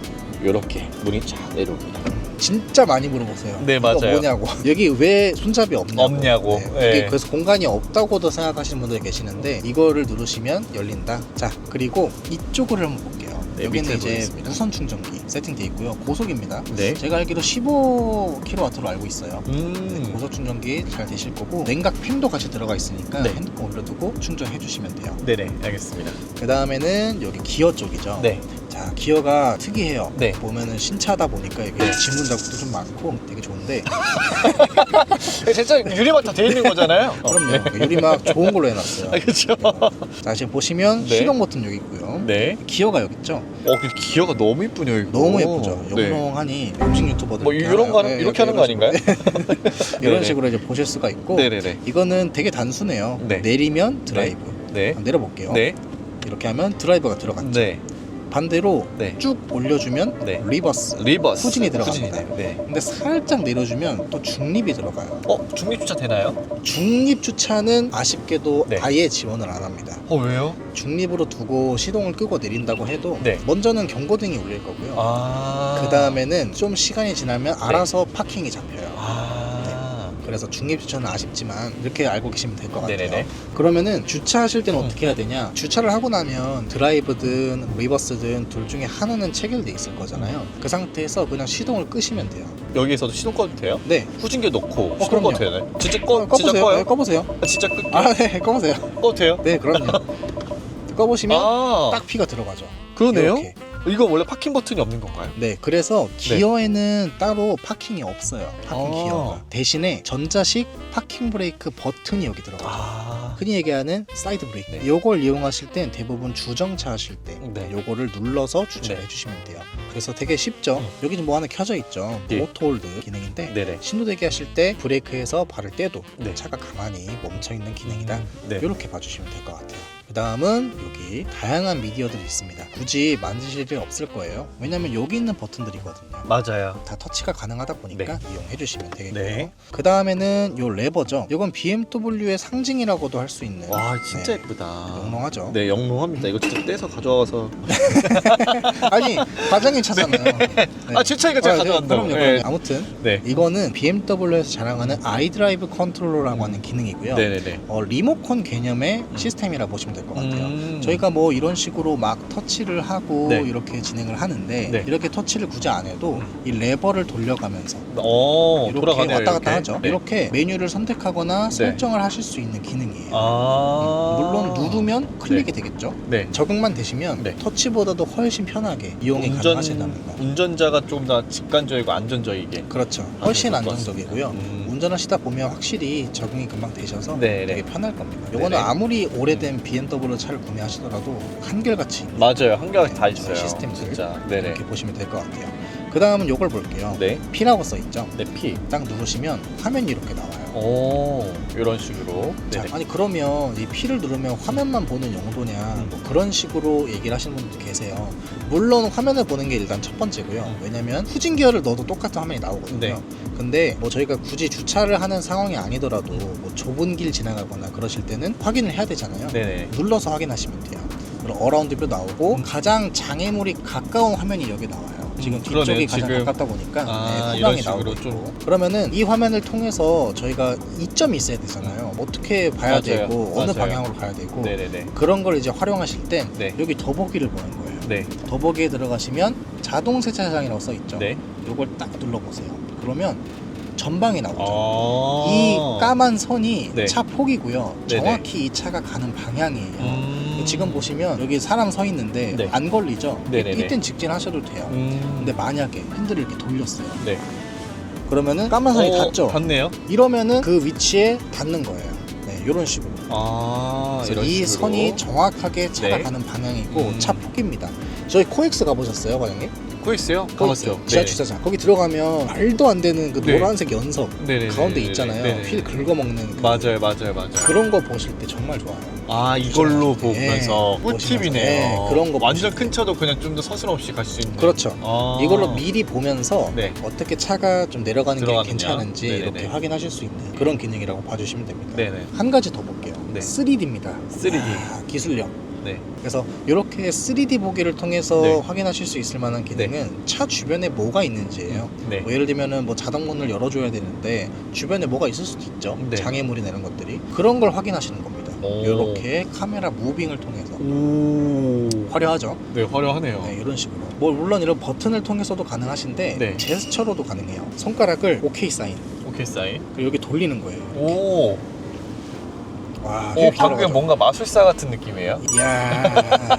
요렇게 문이 쫙 내려옵니다.
진짜 많이 물어보세요.
네,
이거
맞아요.
뭐냐고. 여기 왜 손잡이
없냐고.
네,
네.
이게 그래서 공간이 없다고도 생각하시는 분들이 계시는데 이거를 누르시면 열린다. 자, 그리고 이쪽을 한번 볼게요.
네,
여기는
밑에
이제
보겠습니다.
무선 충전기 세팅돼 있고요. 고속입니다.
네.
제가 알기로 15kW로 알고 있어요. 네, 고속 충전기 잘 되실 거고 냉각 팬도 같이 들어가 있으니까
네.
핸드폰 올려두고 충전해 주시면 돼요.
네네, 알겠습니다.
그 다음에는 여기 기어 쪽이죠.
네.
자, 기어가 특이해요.
네.
보면은 신차다 보니까 이게 지문 자국도 좀 많고 되게 좋은데
진짜 유리막 다 돼 있는 거잖아요.
그럼요. 유리막 좋은 걸로 해놨어요.
그렇죠.
자, 지금 보시면
네.
시동 버튼 여기 있고요.
네.
기어가 여기 있죠.
그 기어가 너무 이쁘네요. 이거.
너무 예쁘죠.
네.
영롱하니 음식 유튜버들
뭐 이런 거 하는 이렇게 하는 거 아닌가요?
이런
네네.
식으로 이제 보실 수가 있고
네네네.
이거는 되게 단순해요.
네.
내리면 드라이브.
네.
한번 내려볼게요.
네.
이렇게 하면 드라이브가 들어갔죠.
네.
반대로
네.
쭉 올려주면
네.
리버스.
리버스.
후진이 들어갑니다.
네.
근데 살짝 내려주면 또 중립이 들어가요.
중립 주차 되나요?
중립 주차는 아쉽게도
네.
아예 지원을 안 합니다.
왜요?
중립으로 두고 시동을 끄고 내린다고 해도
네.
먼저는 경고등이 울릴 거고요.
아.
그 다음에는 좀 시간이 지나면 알아서 파킹이 잡혀요.
아.
그래서 중립 주차는 아쉽지만 이렇게 알고 계시면 될 것 같아요.
네네네.
그러면은 주차하실 때는 어떻게 해야 되냐? 주차를 하고 나면 드라이브든 리버스든 둘 중에 하나는 체결돼 있을 거잖아요. 그 상태에서 그냥 시동을 끄시면 돼요.
여기에서도 시동 꺼도 돼요?
네.
후진기 놓고 시동
그럼요.
꺼도 되나요? 진짜 진짜
꺼보세요.
꺼요?
네, 꺼보세요.
진짜 끌게요.
아, 네, 꺼보세요.
꺼도 돼요?
네, 그럼요. 꺼보시면
아.
딱 피가 들어가죠.
그러네요.
이렇게.
이거 원래 파킹 버튼이 없는 건가요?
네, 그래서 기어에는 따로 파킹이 없어요. 파킹
아.
기어가. 대신에 전자식 파킹 브레이크 버튼이 여기 들어가요.
아.
흔히 얘기하는 사이드 브레이크.
네.
요걸 이용하실 땐 대부분 주정차 하실 때
네.
요거를 눌러서 주차를
네.
해주시면 돼요. 그래서 되게 쉽죠. 여기 뭐 하나 켜져 있죠.
예.
오토홀드 기능인데
네네.
신호대기 하실 때 브레이크에서 발을 떼도
네.
차가 가만히 멈춰있는 기능이다.
네.
이렇게 봐주시면 될 것 같아요. 그 다음은 여기 다양한 미디어들이 있습니다. 굳이 만드실 필요 없을 거예요. 왜냐면 여기 있는 버튼들이거든요.
맞아요.
다 터치가 가능하다 보니까 이용해 주시면 되겠고요.
네.
그 다음에는 요 레버죠. 이건 BMW의 상징이라고도 할 수 있는.
와 진짜
네,
예쁘다.
영롱하죠.
네 영롱합니다. 이거 진짜 떼서 가져와서.
아니 과장님 차잖아요. 네.
아 제 차이가 제가 가져간다고.
그럼요.
네.
아무튼
네.
이거는 BMW에서 자랑하는 아이드라이브 컨트롤러라고 하는 기능이고요.
네네네.
리모컨 개념의 시스템이라 보시면 될 것 같아요. 저희가 뭐 이런 식으로 막 터치를 하고
네.
이렇게 진행을 하는데
네.
이렇게 터치를 굳이 안 해도 이 레버를 돌려가면서
이렇게
이렇게 왔다 갔다
이렇게.
하죠.
네.
이렇게 메뉴를 선택하거나 설정을 하실 수 있는 기능이에요.
아.
물론 누르면 클릭이 되겠죠.
네.
적응만 되시면
네.
터치보다도 훨씬 편하게 이용이 가능하시다는 거.
운전자가 좀 더 직관적이고 안전적이게.
그렇죠. 훨씬
좋을 것
안정적이고요.
같습니다.
운전하시다 보면 확실히 적응이 금방 되셔서
네,
되게
네.
편할 겁니다. 이거는
네, 네.
아무리 오래된 BMW 차를 구매하시더라도 한결같이
맞아요. 한결같이 다 있어요.
시스템들
진짜. 네네.
이렇게 보시면 될 것 같아요. 그 다음은 이걸 볼게요.
네.
P라고 써 있죠.
네 P.
딱 누르시면 화면이 이렇게 나와요.
오 이런 식으로.
자,
네네.
아니 그러면 이 P를 누르면 화면만 보는 용도냐 뭐 그런 식으로 얘기를 하시는 분들도 계세요. 물론 화면을 보는 게 일단 첫 번째고요. 왜냐면 후진 기어를 넣어도 똑같은 화면이 나오거든요.
네.
근데 뭐 저희가 굳이 주차를 하는 상황이 아니더라도 뭐 좁은 길 지나가거나 그러실 때는 확인을 해야 되잖아요.
네네.
눌러서 확인하시면 돼요. 그럼 어라운드뷰 나오고 가장 장애물이 가까운 화면이 여기 나와요. 지금 뒤쪽이
그러네,
가장
지금.
가깝다 보니까
아,
네,
이런
후방이
식으로
나오고
좀.
있고. 그러면은 이 화면을 통해서 저희가 이점이 있어야 되잖아요. 어떻게 봐야
맞아요.
되고 어느
맞아요.
방향으로 가야 되고
네네네.
그런 걸 이제 활용하실 땐
네.
여기 더보기를 보는 거예요.
네.
더보기에 들어가시면 자동 세차장이라고 써 있죠.
네.
요걸 딱 눌러보세요. 그러면 전방이 나오죠.
아.
이 까만 선이
네.
차 폭이고요.
네네.
정확히 이 차가 가는 방향이에요. 지금 보시면 여기 사람 서 있는데
네.
안 걸리죠?
네네네.
이땐 직진하셔도 돼요. 근데 만약에 핸들을 이렇게 돌렸어요.
네.
그러면은 까만 선이 닿죠?
닿네요.
이러면은 그 위치에 닿는 거예요. 네, 이런 식으로.
아.
그래서
이런
이
식으로.
선이 정확하게 차가
네.
가는 방향이고
음.
차 폭입니다. 저희 코엑스 가보셨어요, 과장님?
있어요?
코엑스
가봤죠.
지하
네.
주차장. 거기 들어가면 말도 안 되는 그
네.
노란색 연석
네네네.
가운데 있잖아요.
네네.
휠 긁어먹는 그
맞아요.
그런 거 보실 때 정말 좋아요.
아 이걸로
네.
보면서
보시면서.
꿀팁이네요.
네, 그런 거
완전
보실
큰 차도 그냥 좀 더 서슴없이 갈 수 있는.
그렇죠.
아.
이걸로 미리 보면서
네.
어떻게 차가 좀 내려가는 게
들어가느냐.
괜찮은지
네네네.
이렇게 확인하실 수 있는 그런 기능이라고 봐주시면 됩니다.
네네.
한 가지 더 볼게요.
네.
3D입니다.
3D.
기술력.
네.
그래서 이렇게 3D 보기를 통해서
네.
확인하실 수 있을 만한 기능은 차 주변에 뭐가 있는지예요.
네.
뭐 예를 들면은 뭐 자동문을 열어줘야 되는데 주변에 뭐가 있을 수도 있죠.
네.
장애물이나 이런 것들이 그런 걸 확인하시는 겁니다.
오.
이렇게 카메라 무빙을 통해서
오.
화려하죠.
네, 화려하네요.
네, 이런 식으로. 뭐 물론 이런 버튼을 통해서도 가능하신데
네.
제스처로도 가능해요. 손가락을 OK 사인
오케이 사인.
그리고 여기 돌리는 거예요.
오.
와,
오, 방금 뭔가 마술사 같은 느낌이에요.
이야.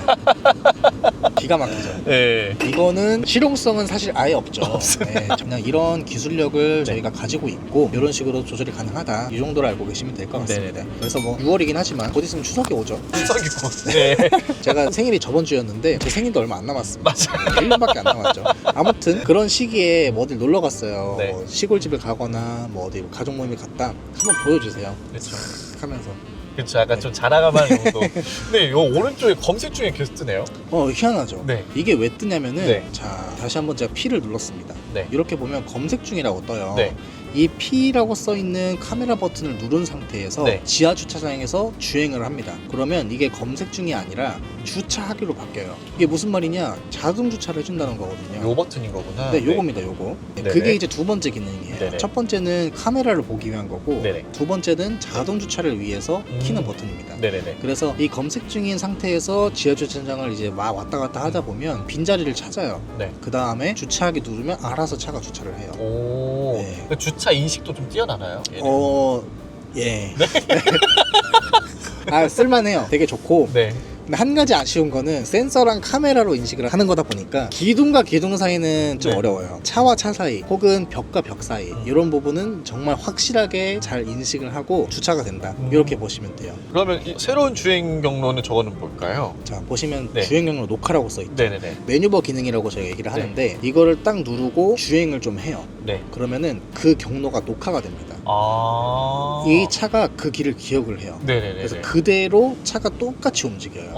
기가 막히죠.
네.
이거는 실용성은 사실 아예 없죠. 네, 그냥 이런 기술력을 저희가 가지고 있고 이런 식으로 조절이 가능하다. 이 정도로 알고 계시면 될 것 같습니다.
네네네.
그래서 뭐 6월이긴 하지만 곧 있으면 추석이 오죠.
추석이고. 네.
제가 생일이 저번 주였는데 제 생일도 얼마 안 남았습니다.
맞아요.
1년밖에 안 남았죠. 아무튼 그런 시기에 뭐 어딜 놀러 갔어요.
네.
뭐 시골집을 가거나 뭐 어디 가족 모임에 갔다 한번 보여주세요.
그렇죠.
하면서
그렇죠. 약간 좀 자랑할 정도. 근데 요 오른쪽에 검색 중에 계속 뜨네요.
희한하죠.
네.
이게 왜 뜨냐면은
네.
자 다시 한번 제가 P를 눌렀습니다.
네.
이렇게 보면 검색 중이라고 떠요.
네.
이 P라고 써 있는 카메라 버튼을 누른 상태에서
네.
지하 주차장에서 주행을 합니다. 그러면 이게 검색 중이 아니라 주차하기로 바뀌어요. 이게 무슨 말이냐? 자동 주차를 해준다는 거거든요.
요 버튼인 거구나.
네, 요겁니다, 요거.
네네.
그게 이제 두 번째 기능이에요.
네네.
첫 번째는 카메라를 보기 위한 거고,
네네.
두 번째는 자동 주차를 위해서 키는 버튼입니다.
네네네.
그래서 이 검색 중인 상태에서 지하 주차장을 이제 막 왔다 갔다 하다 보면 빈자리를 찾아요.
네.
그 다음에 주차하기 누르면 알아서 차가 주차를 해요.
오.
네.
그 주차 인식도 좀 뛰어나나요? 얘는?
예. 아, 쓸만해요. 되게 좋고.
네.
근데 한 가지 아쉬운 거는 센서랑 카메라로 인식을 하는 거다 보니까 기둥과 기둥 사이는 좀
네.
어려워요. 차와 차 사이 혹은 벽과 벽 사이 이런 부분은 정말 확실하게 잘 인식을 하고 주차가 된다. 이렇게 보시면 돼요.
그러면 이 새로운 주행 경로는 저거는 뭘까요?
자 보시면
네.
주행 경로 녹화라고 써 있죠.
네네네.
메뉴버 기능이라고 저희가 얘기를 하는데 이거를 딱 누르고 주행을 좀 해요.
네.
그러면은 그 경로가 녹화가 됩니다.
아.
이 차가 그 길을 기억을 해요.
네네네.
그래서 그대로 차가 똑같이 움직여요.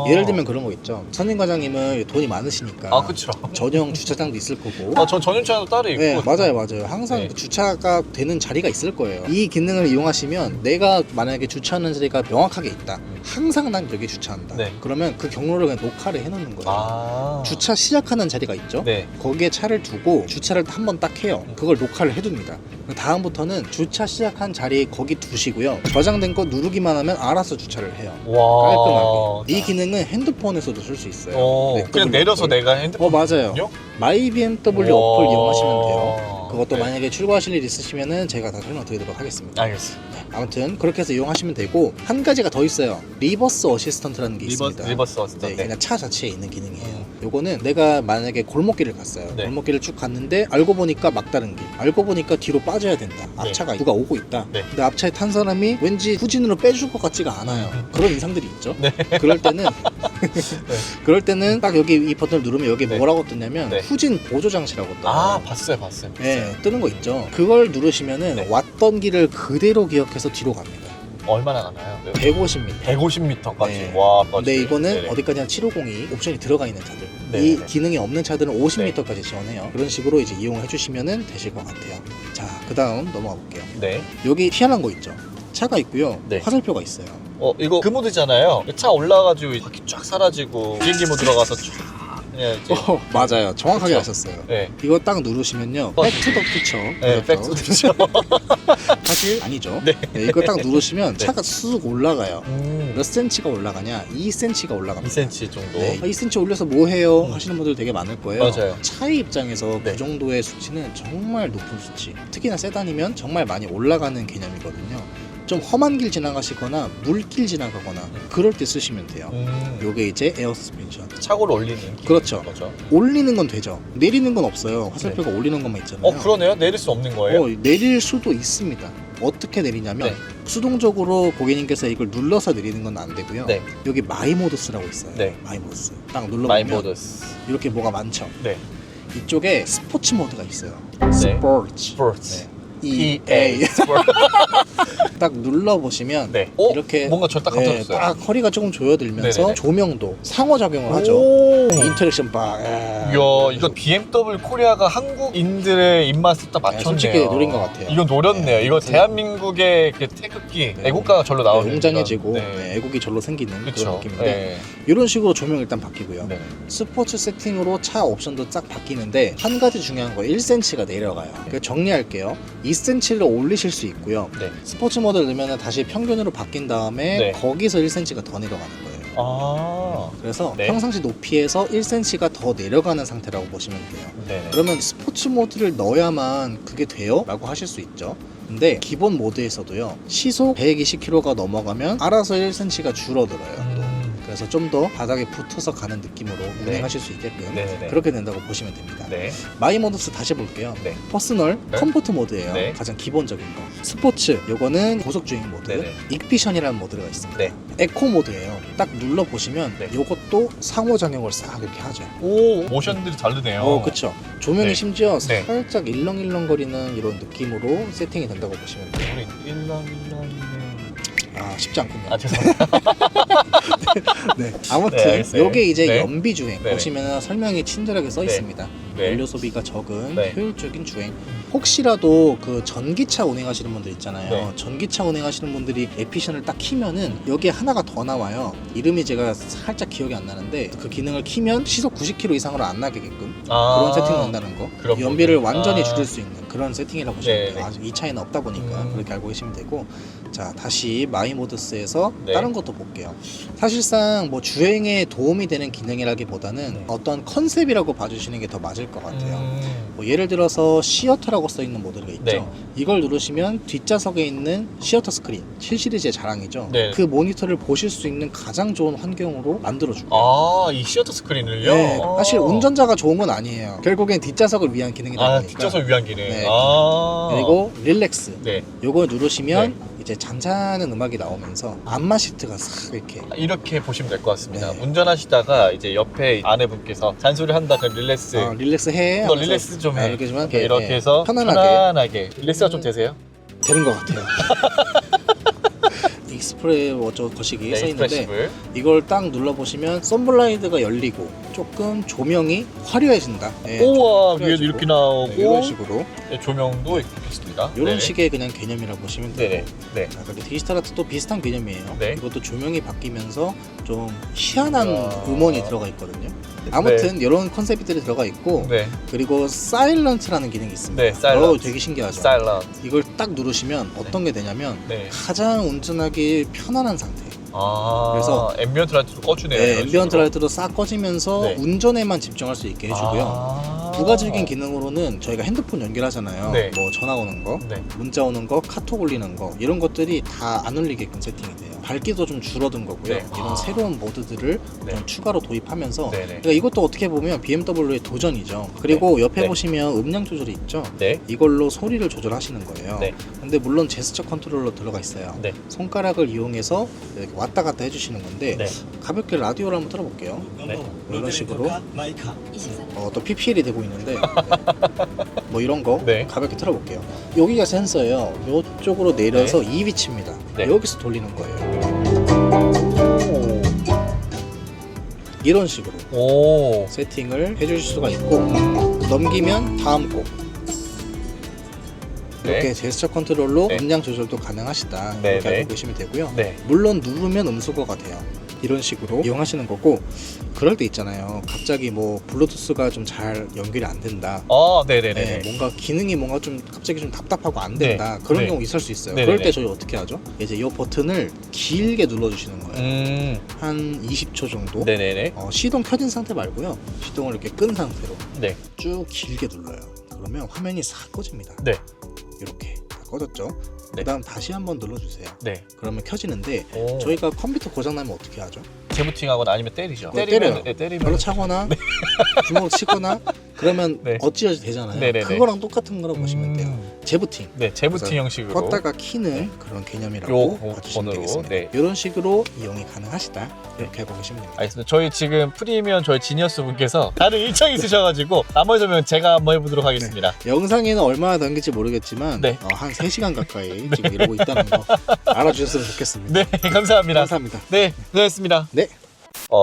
예를 들면 그런 거 있죠. 선임 과장님은 돈이 많으시니까
아 그쵸.
전용 주차장도 있을 거고.
전 전용차도 따로 있고.
네, 맞아요. 항상
네.
그 주차가 되는 자리가 있을 거예요. 이 기능을 이용하시면 내가 만약에 주차하는 자리가 명확하게 있다. 항상 난 여기 주차한다.
네.
그러면 그 경로를 그냥 녹화를 해놓는 거예요.
아.
주차 시작하는 자리가 있죠.
네.
거기에 차를 두고 주차를 한 번 딱 해요. 그걸 녹화를 해둡니다. 다음부터는 주차 시작한 자리 거기 두시고요. 저장된 거 누르기만 하면 알아서 주차를 해요.
와.
깔끔하게. 이 기능은 핸드폰에서도 쓸 수 있어요. 네,
그냥
더블
내려서
어플.
내가 핸드폰.
맞아요. 마이 BMW
와.
어플 이용하시면 돼요. 그것도
네.
만약에 출고하실 일 있으시면은 제가 다 설명드리도록 하겠습니다.
알겠습니다.
네, 아무튼 그렇게 해서 이용하시면 되고 한 가지가 더 있어요. 리버스 어시스턴트라는 게 있습니다.
리버스 어시스턴트.
네, 그냥 차 자체에 있는 기능이에요. 요거는 내가 만약에 골목길을 갔어요.
네.
골목길을 쭉 갔는데 알고 보니까 막다른 길. 알고 보니까 뒤로 빠져야 된다. 앞차가 누가 오고 있다.
네.
근데 앞차에 탄 사람이 왠지 후진으로 빼줄 것 같지가 않아요. 그런 인상들이 있죠.
네.
그럴 때는 그럴 때는 딱 여기 이 버튼을 누르면 여기
네.
뭐라고 뜨냐면
네.
후진 보조 장치라고 떠요.
아 봤어요.
네, 뜨는 거 있죠. 그걸 누르시면은
네.
왔던 길을 그대로 기억해서 뒤로 갑니다.
얼마나 가나요?
150m.
150m까지.
네.
와.
근데 이거는
네네.
어디까지나 750이 옵션이 들어가 있는 차들.
네네.
이 기능이 없는 차들은 50m까지 지원해요. 그런 식으로 이제 이용해 주시면 되실 것 같아요. 자, 그 다음 넘어가 볼게요.
네.
여기 희한한 거 있죠. 차가 있고요.
네.
화살표가 있어요.
이거 그 모드잖아요. 차 올라가지고 바퀴 쫙 사라지고 비행기 모드 들어가서 쫙. 예, 이제.
맞아요. 정확하게
그쵸?
아셨어요.
네.
이거 딱 누르시면요. 백투 더 퓨처.
네, 백투 퓨처.
사실 아니죠.
네.
네, 이거 딱 누르시면
네.
차가 쑥 올라가요. 몇 센치가 올라가냐? 2cm가 올라갑니다.
2cm 정도.
네, 2cm 올려서 뭐 해요? 하시는 분들 되게 많을 거예요.
맞아요.
차의 입장에서
네.
그 정도의 수치는 정말 높은 수치. 특히나 세단이면 정말 많이 올라가는 개념이거든요. 좀 험한 길 지나가시거나 물길 지나가거나 그럴 때 쓰시면 돼요. 요게 이제 에어 서스펜션.
차고를 올리는 기능
그렇죠.
거죠.
올리는 건 되죠. 내리는 건 없어요. 화살표가 올리는 것만 있잖아요.
그러네요. 내릴 수 없는 거예요?
내릴 수도 있습니다. 어떻게 내리냐면
네.
수동적으로 고객님께서 이걸 눌러서 내리는 건 안 되고요.
네.
여기 마이 모드스라고 있어요.
네.
마이 모드스. 딱 눌러보면
마이 모드스.
이렇게 뭐가 많죠.
네.
이쪽에 스포츠 모드가 있어요.
네.
스포츠.
스포츠.
EA. 딱 눌러보시면
네.
이렇게
뭔가 저 딱 감춰졌어요.
딱 허리가 조금 조여들면서
네네네.
조명도 상호작용을 하죠.
오.
인터랙션 바.
이야, 이거 BMW 코리아가 한국인들의 입맛을 딱 맞췄네요.
솔직히 노린 것 같아요.
이건 노렸네요.
네,
이거
그래서-
대한민국의 그 태극기,
네.
애국가가 절로 나오는.
웅장해지고
네.
네, 애국이 절로 생기는 그런
그쵸.
느낌인데
네.
이런 식으로 조명 일단 바뀌고요.
네.
스포츠 세팅으로 차 옵션도 쫙 바뀌는데 한 가지 중요한 거 1cm가 내려가요. 그러니까 정리할게요. 2cm를 올리실 수 있고요.
네.
스포츠 모드를 넣으면 다시 평균으로 바뀐 다음에
네.
거기서 1cm가 더 내려가는 거예요.
아.
그래서
네.
평상시 높이에서 1cm가 더 내려가는 상태라고 보시면 돼요.
네.
그러면 스포츠 모드를 넣어야만 그게 돼요? 라고 하실 수 있죠. 근데 기본 모드에서도요. 시속 120km가 넘어가면 알아서 1cm가 줄어들어요. 또. 그래서 좀 더 바닥에 붙어서 가는 느낌으로 운행하실 수 있게끔
네네네.
그렇게 된다고 보시면 됩니다.
네.
마이 모드스 다시 볼게요.
네.
퍼스널
네.
컴포트 모드예요.
네.
가장 기본적인 거. 스포츠 요거는 고속주행 모드.
네네.
익비션이라는 모드가 있습니다.
네.
에코 모드예요. 딱 눌러 보시면
네.
요것도 상호작용을 싹 이렇게 하죠.
오, 모션들이 다르네요.
그쵸. 조명이
네.
심지어
네.
살짝 일렁일렁거리는 이런 느낌으로 세팅이 된다고 보시면 돼요.
우리 일렁일렁이네.
쉽지 않군요.
죄송합니다.
네.
네,
아무튼
알겠어요.
요게 이제
네.
연비 주행
네.
보시면 설명이 친절하게 써
네.
있습니다.
네.
연료 소비가 적은
네.
효율적인 주행. 혹시라도 그 전기차 운행하시는 분들 있잖아요.
네.
전기차 운행하시는 분들이 에피션을 딱 키면은 여기에 하나가 더 나와요. 이름이 제가 살짝 기억이 안 나는데 그 기능을 키면 시속 90km 이상으로 안 나게끔 그런 세팅을 한다는 거.
그런
연비를
부분.
완전히
아.
줄일 수 있는 그런 세팅이라고 보시면
네,
돼요.
네.
아직 이 차이는 없다 보니까 그렇게 알고 계시면 되고, 자 다시 마이 모드스에서
네.
다른 것도 볼게요. 사실상 뭐 주행에 도움이 되는 기능이라기보다는
네.
어떤 컨셉이라고 봐주시는 게 더 맞을 것 같아요.
음.
뭐 예를 들어서 시어터라고 써 있는 모드가 있죠.
네.
이걸 누르시면 뒷좌석에 있는 시어터 스크린, 7 시리즈의 자랑이죠.
네.
그 모니터를 보실 수 있는 가장 좋은 환경으로 만들어줘요.
아, 이 시어터 스크린을요?
네,
아.
사실 운전자가 좋은 건 아니에요. 결국엔 뒷좌석을 위한 기능이다
아,
보니까.
뒷좌석 위한 기능.
네.
아.
그리고 릴렉스.
네.
요거 누르시면 이제 잔잔한 음악이 나오면서 안마 시트가 싹 이렇게
보시면 될 것 같습니다.
네.
운전하시다가 이제 옆에 아내분께서 잔소리 한다 그럼 릴렉스.
릴렉스 해.
너
하면서
릴렉스 좀 해.
이렇게 좀
이렇게
네,
해서 편안하게. 릴렉스가 좀 되세요?
되는 것 같아요. 익스프레 어쩌고 거시기 써 있는데
익스프레시블.
이걸 딱 눌러보시면 썬블라이드가 열리고 조금 조명이 화려해진다. 네,
우와,
좀
위에도 이렇게 나오고.
네, 이런 식으로
네, 조명도 이렇게 있습니다.
이런
네.
식의 그냥 개념이라고 보시면 되고,
네네. 네.
자, 그렇게 디지털 아트도 비슷한 개념이에요.
네.
이것도 조명이 바뀌면서 좀 희한한
이야.
음원이 들어가 있거든요. 아무튼 이런 컨셉들이 들어가 있고,
네.
그리고 사일런트라는 기능이 있습니다.
네, 사일런트.
되게 신기하죠.
사일런트.
이걸 딱 누르시면 어떤 게 되냐면
네.
가장 운전하기 편안한 상태.
아.
그래서
앰비언트 라이트도 꺼주네요.
네,
이런
앰비언트
식으로.
라이트도 싹 꺼지면서
네.
운전에만 집중할 수 있게 해주고요.
아.
부가적인 기능으로는 저희가 핸드폰 연결하잖아요.
네.
뭐 전화 오는 거,
네.
문자 오는 거, 카톡 올리는 거 이런 것들이 다 안 울리게끔 세팅이 돼요. 밝기도 좀 줄어든 거고요.
네.
이런
아.
새로운 모드들을
네.
좀 추가로 도입하면서
네네.
그러니까 이것도 어떻게 보면 BMW의 도전이죠. 그리고 옆에
네.
보시면 음량 조절이 있죠.
네.
이걸로 소리를 조절하시는 거예요.
네.
근데 물론 제스처 컨트롤러 들어가 있어요.
네.
손가락을 이용해서 이렇게 왔다 갔다 해주시는 건데
네.
가볍게 라디오를 한번 틀어볼게요.
네.
이런 식으로
24.
또 PPL이 되고 있는데 네. 뭐 이런 거
네.
가볍게 틀어볼게요. 여기가 센서예요. 이쪽으로 내려서 이 위치입니다.
네.
여기서 돌리는 거예요. 이런 식으로
오.
세팅을 해주실 수가 있고, 넘기면 다음 곡. 이렇게
네.
제스처 컨트롤로
네.
음량 조절도 가능하시다.
네,
이렇게
네.
알고 계시면 되고요.
네.
물론 누르면 음수거가 돼요. 이런 식으로 이용하시는 거고, 그럴 때 있잖아요. 갑자기 뭐 블루투스가 좀 잘 연결이 안 된다.
네네네.
네, 뭔가 기능이 뭔가 좀 갑자기 좀 답답하고 안 된다. 그런
네.
경우 있을 수 있어요.
네네네.
그럴 때 저희 어떻게 하죠? 이제 이 버튼을 길게 눌러주시는 거예요. 한 20초 정도.
네네네.
시동 켜진 상태 말고요. 시동을 이렇게 끈 상태로
네.
쭉 길게 눌러요. 그러면 화면이 싹 꺼집니다.
네.
이렇게 다 꺼졌죠.
네.
그다음 다시 한번 눌러주세요.
네.
그러면 켜지는데
오.
저희가 컴퓨터 고장 나면 어떻게 하죠?
재부팅하거나 아니면 때리죠.
때려요.
네, 때리면.
별로 차거나 주먹 치거나 그러면
네.
어찌어찌 되잖아요.
네네네.
그거랑 똑같은 거라고 보시면 돼요. 재부팅.
네, 재부팅
그래서
형식으로.
껐다가 키는 그런 개념이라고
요
봐주시면
번호로,
되겠습니다.
네.
이런 식으로 이용이 가능하시다. 이렇게 알고 계시면 됩니다.
알겠습니다. 저희 지금 프리미엄 저희 지니어스 분께서 다른 일정이 있으셔가지고 나머지 설명 제가 한번 해보도록 하겠습니다.
영상에는 얼마나 담길지 모르겠지만
네.
한 3시간 가까이 지금 이러고 있다는 거 알아주셨으면 좋겠습니다.
네, 감사합니다.
감사합니다.
네, 고생했습니다.
네.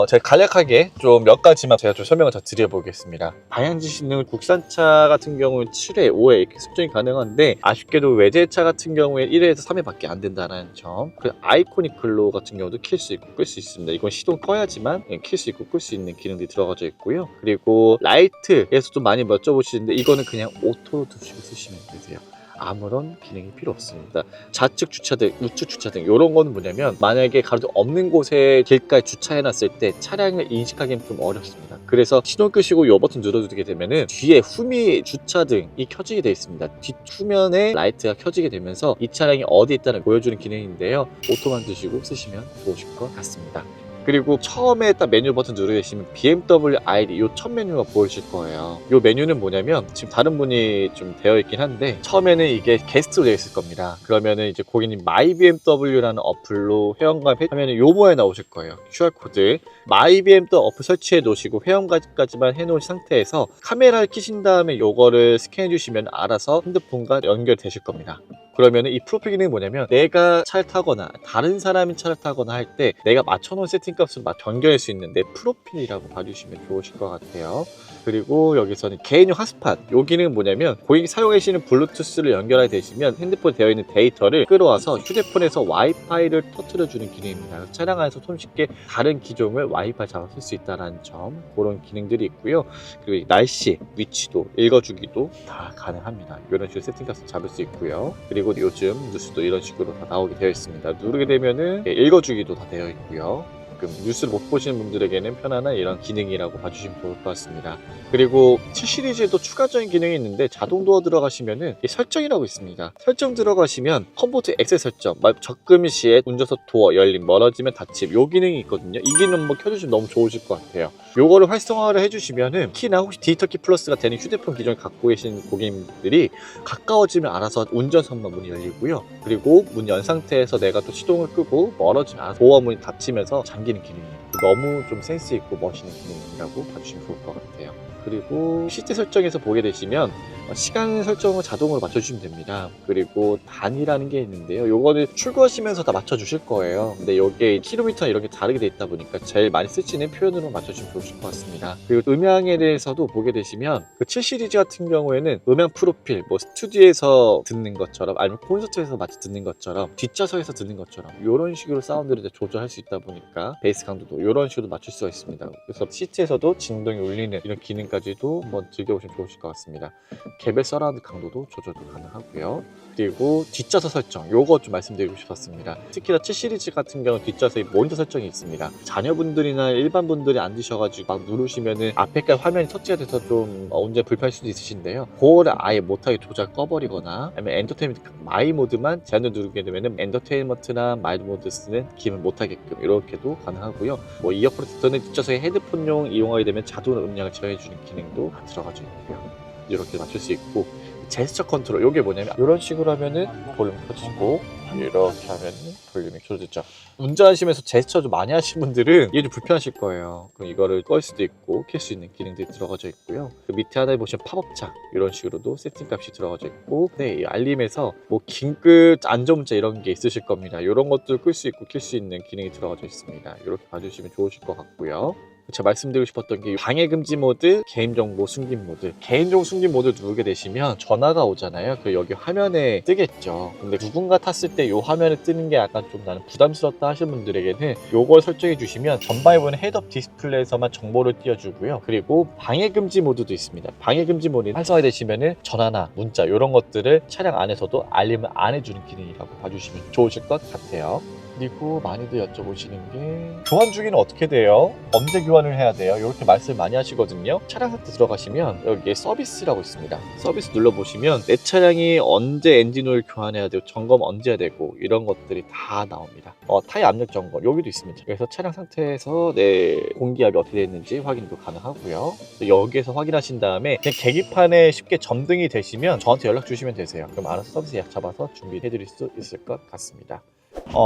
제가 간략하게 좀 몇 가지만 제가 좀 설명을 더 드려보겠습니다. 방향지 시능은 국산차 같은 경우는 7회, 5회 이렇게 습정이 가능한데 아쉽게도 외제차 같은 경우에 1회에서 3회밖에 안 된다는 점. 그리고 아이코닉 글로우 같은 경우도 킬 수 있고 끌 수 있습니다. 이건 시동 꺼야지만 킬 수 있고 끌 수 있는 기능들이 들어가져 있고요. 그리고 라이트에서도 많이 여쭤보시는데 이거는 그냥 오토로 두시고 쓰시면 되세요. 아무런 기능이 필요 없습니다. 좌측 주차등, 우측 주차등 이런 거는 뭐냐면 만약에 가로등 없는 곳에 길가에 주차해놨을 때 차량을 인식하기는 좀 어렵습니다. 그래서 시동 끄시고 이 버튼 눌러주게 되면은 뒤에 후미 주차등이 켜지게 되어 있습니다. 뒷후면에 라이트가 켜지게 되면서 이 차량이 어디 있다는 보여주는 기능인데요. 오토만 두시고 쓰시면 좋으실 것 같습니다. 그리고 처음에 딱 메뉴 버튼 누르시면 BMW ID 요 첫 메뉴가 보이실 거예요. 요 메뉴는 뭐냐면 지금 다른 분이 좀 되어 있긴 한데 처음에는 이게 게스트로 되어 있을 겁니다. 그러면은 이제 고객님 마이 BMW라는 어플로 회원가입하면은 요 모양이 나오실 거예요. QR코드 마이 BMW 어플 설치해 놓으시고 회원가입까지만 해 놓으신 상태에서 카메라를 켜신 다음에 요거를 스캔해 주시면 알아서 핸드폰과 연결되실 겁니다. 그러면은 이 프로필 기능이 뭐냐면 내가 차를 타거나 다른 사람이 차를 타거나 할 때 내가 맞춰놓은 세팅값을 변경할 수 있는 내 프로필이라고 봐주시면 좋으실 것 같아요. 그리고 여기서는 개인용 핫스팟, 이 기능은 뭐냐면 고객이 사용하시는 블루투스를 연결하게 되시면 핸드폰에 되어 있는 데이터를 끌어와서 휴대폰에서 와이파이를 터뜨려주는 기능입니다. 그래서 차량 안에서 손쉽게 다른 기종을 와이파이 잡아 쓸 수 있다는 점, 그런 기능들이 있고요. 그리고 날씨, 위치도 읽어주기도 다 가능합니다. 이런 식으로 세팅값을 잡을 수 있고요. 그리고 요즘 뉴스도 이런 식으로 다 나오게 되어 있습니다. 누르게 되면은 읽어주기도 다 되어 있고요. 뉴스를 못 보시는 분들에게는 편안한 이런 기능이라고 봐주시면 좋을 것 같습니다. 그리고 7 시리즈에도 추가적인 기능이 있는데 자동 도어 들어가시면은 설정이라고 있습니다. 설정 들어가시면 컴포트 엑셀 설정, 접근 시에 운전석 도어 열림, 멀어지면 닫힘, 요 기능이 있거든요. 이 기능 한번 켜주시면 너무 좋으실 것 같아요. 요거를 활성화를 해주시면은 특히나 혹시 디지털 키 플러스가 되는 휴대폰 기존에 갖고 계신 고객님들이 가까워지면 알아서 운전석만 문이 열리고요. 그리고 문 연 상태에서 내가 또 시동을 끄고 멀어지면 알아서 보호문이 닫히면서 잠기는 기능이에요. 너무 좀 센스 있고 멋있는 기능이라고 봐주시면 좋을 것 같아요. 그리고 시트 설정에서 보게 되시면 시간 설정을 자동으로 맞춰주시면 됩니다. 그리고 단위라는 게 있는데요. 요거는 출고하시면서 다 맞춰주실 거예요. 근데 요게 킬로미터나 이런 게 다르게 돼 있다 보니까 제일 많이 쓰시는 표현으로 맞춰주시면 좋으실 것 같습니다. 그리고 음향에 대해서도 보게 되시면 그 7 시리즈 같은 경우에는 음향 프로필, 뭐 스튜디오에서 듣는 것처럼 아니면 콘서트에서 마치 듣는 것처럼 뒷좌석에서 듣는 것처럼 이런 식으로 사운드를 이제 조절할 수 있다 보니까 베이스 강도도 이런 식으로 맞출 수가 있습니다. 그래서 시트에서도 진동이 울리는 이런 기능까지도 한번 즐겨보시면 좋으실 것 같습니다. 개별 서라운드 강도도 조절도 가능하고요. 그리고 뒷좌석 설정, 요거 좀 말씀드리고 싶었습니다. 특히나 7 시리즈 같은 경우는 뒷좌석에 모니터 설정이 있습니다. 자녀분들이나 일반 분들이 앉으셔가지고 막 누르시면은 앞에까지 화면이 터치가 돼서 좀 운전 불편할 수도 있으신데요. 그거를 아예 못하게 조작 꺼버리거나 아니면 엔터테인먼트 마이 모드만 제한을 누르게 되면은 엔터테인먼트나 마이 모드 쓰는 기능을 못하게끔 이렇게도 가능하고요. 뭐 이어 프로텍터는 뒷좌석에 헤드폰용 이용하게 되면 자동으로 음량을 제어해주는 기능도 다 들어가져 있고요. 이렇게 맞출 수 있고, 제스처 컨트롤, 이게 뭐냐면 이런 식으로 하면은 볼륨 켜지고 이렇게 하면은 볼륨이 켜지죠. 운전하시면서 제스처 좀 많이 하신 분들은 이게 좀 불편하실 거예요. 그럼 이거를 끌 수도 있고 켤 수 있는 기능들이 들어가져 있고요. 그 밑에 하나에 보시면 팝업창, 이런 식으로도 세팅 값이 들어가져 있고, 네, 이 알림에서 뭐 긴급 안전문자 이런 게 있으실 겁니다. 이런 것들 끌 수 있고 켤 수 있는 기능이 들어가져 있습니다. 이렇게 봐주시면 좋으실 것 같고요. 제가 말씀드리고 싶었던 게 방해 금지 모드, 개인정보 숨김 모드. 개인정보 숨김 모드 누르게 되시면 전화가 오잖아요. 그 여기 화면에 뜨겠죠. 근데 누군가 탔을 때 이 화면에 뜨는 게 약간 좀 나는 부담스럽다 하시는 분들에게는 요걸 설정해 주시면 전방에 보이는 헤드업 디스플레이에서만 정보를 띄워주고요. 그리고 방해 금지 모드도 있습니다. 방해 금지 모드 활성화 되시면은 전화나 문자 이런 것들을 차량 안에서도 알림을 안 해주는 기능이라고 봐주시면 좋으실 것 같아요. 그리고 많이들 여쭤보시는 게 교환 주기는 어떻게 돼요? 언제 교환을 해야 돼요? 이렇게 말씀을 많이 하시거든요. 차량 상태 들어가시면 여기에 서비스라고 있습니다. 서비스 눌러보시면 내 차량이 언제 엔진오일 교환해야 되고 점검 언제 해야 되고 이런 것들이 다 나옵니다. 타이어 압력 점검 여기도 있습니다. 그래서 차량 상태에서 내 공기압이 어떻게 됐는지 확인도 가능하고요. 여기에서 확인하신 다음에 그냥 계기판에 쉽게 점등이 되시면 저한테 연락 주시면 되세요. 그럼 알아서 서비스 예약 잡아서 준비해 드릴 수 있을 것 같습니다.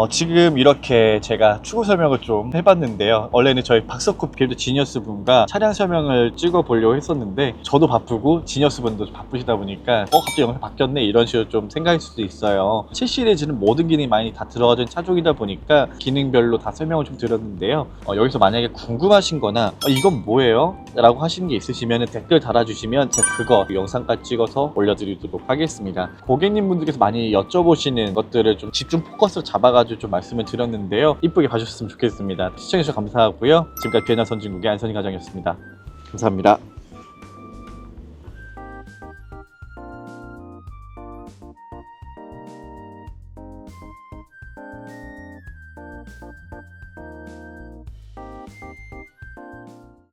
지금 이렇게 제가 추후 설명을 좀 해봤는데요. 원래는 저희 박석구 빌드 지니어스 분과 차량 설명을 찍어 보려고 했었는데 저도 바쁘고 지니어스 분도 바쁘시다 보니까 갑자기 영상이 바뀌었네 이런 식으로 좀 생각할 수도 있어요. 7 시리즈는 모든 기능이 많이 다 들어가진 차종이다 보니까 기능별로 다 설명을 좀 드렸는데요. 여기서 만약에 궁금하신 거나 이건 뭐예요? 라고 하시는 게 있으시면 댓글 달아주시면 제가 그거 영상까지 찍어서 올려드리도록 하겠습니다. 고객님 분들께서 많이 여쭤보시는 것들을 좀 집중 포커스로 잡아가지고 좀 말씀을 드렸는데요. 이쁘게 봐주셨으면 좋겠습니다. 시청해주셔서 감사하고요. 지금까지 비엔나 선진국의 안선희 과장이었습니다. 감사합니다.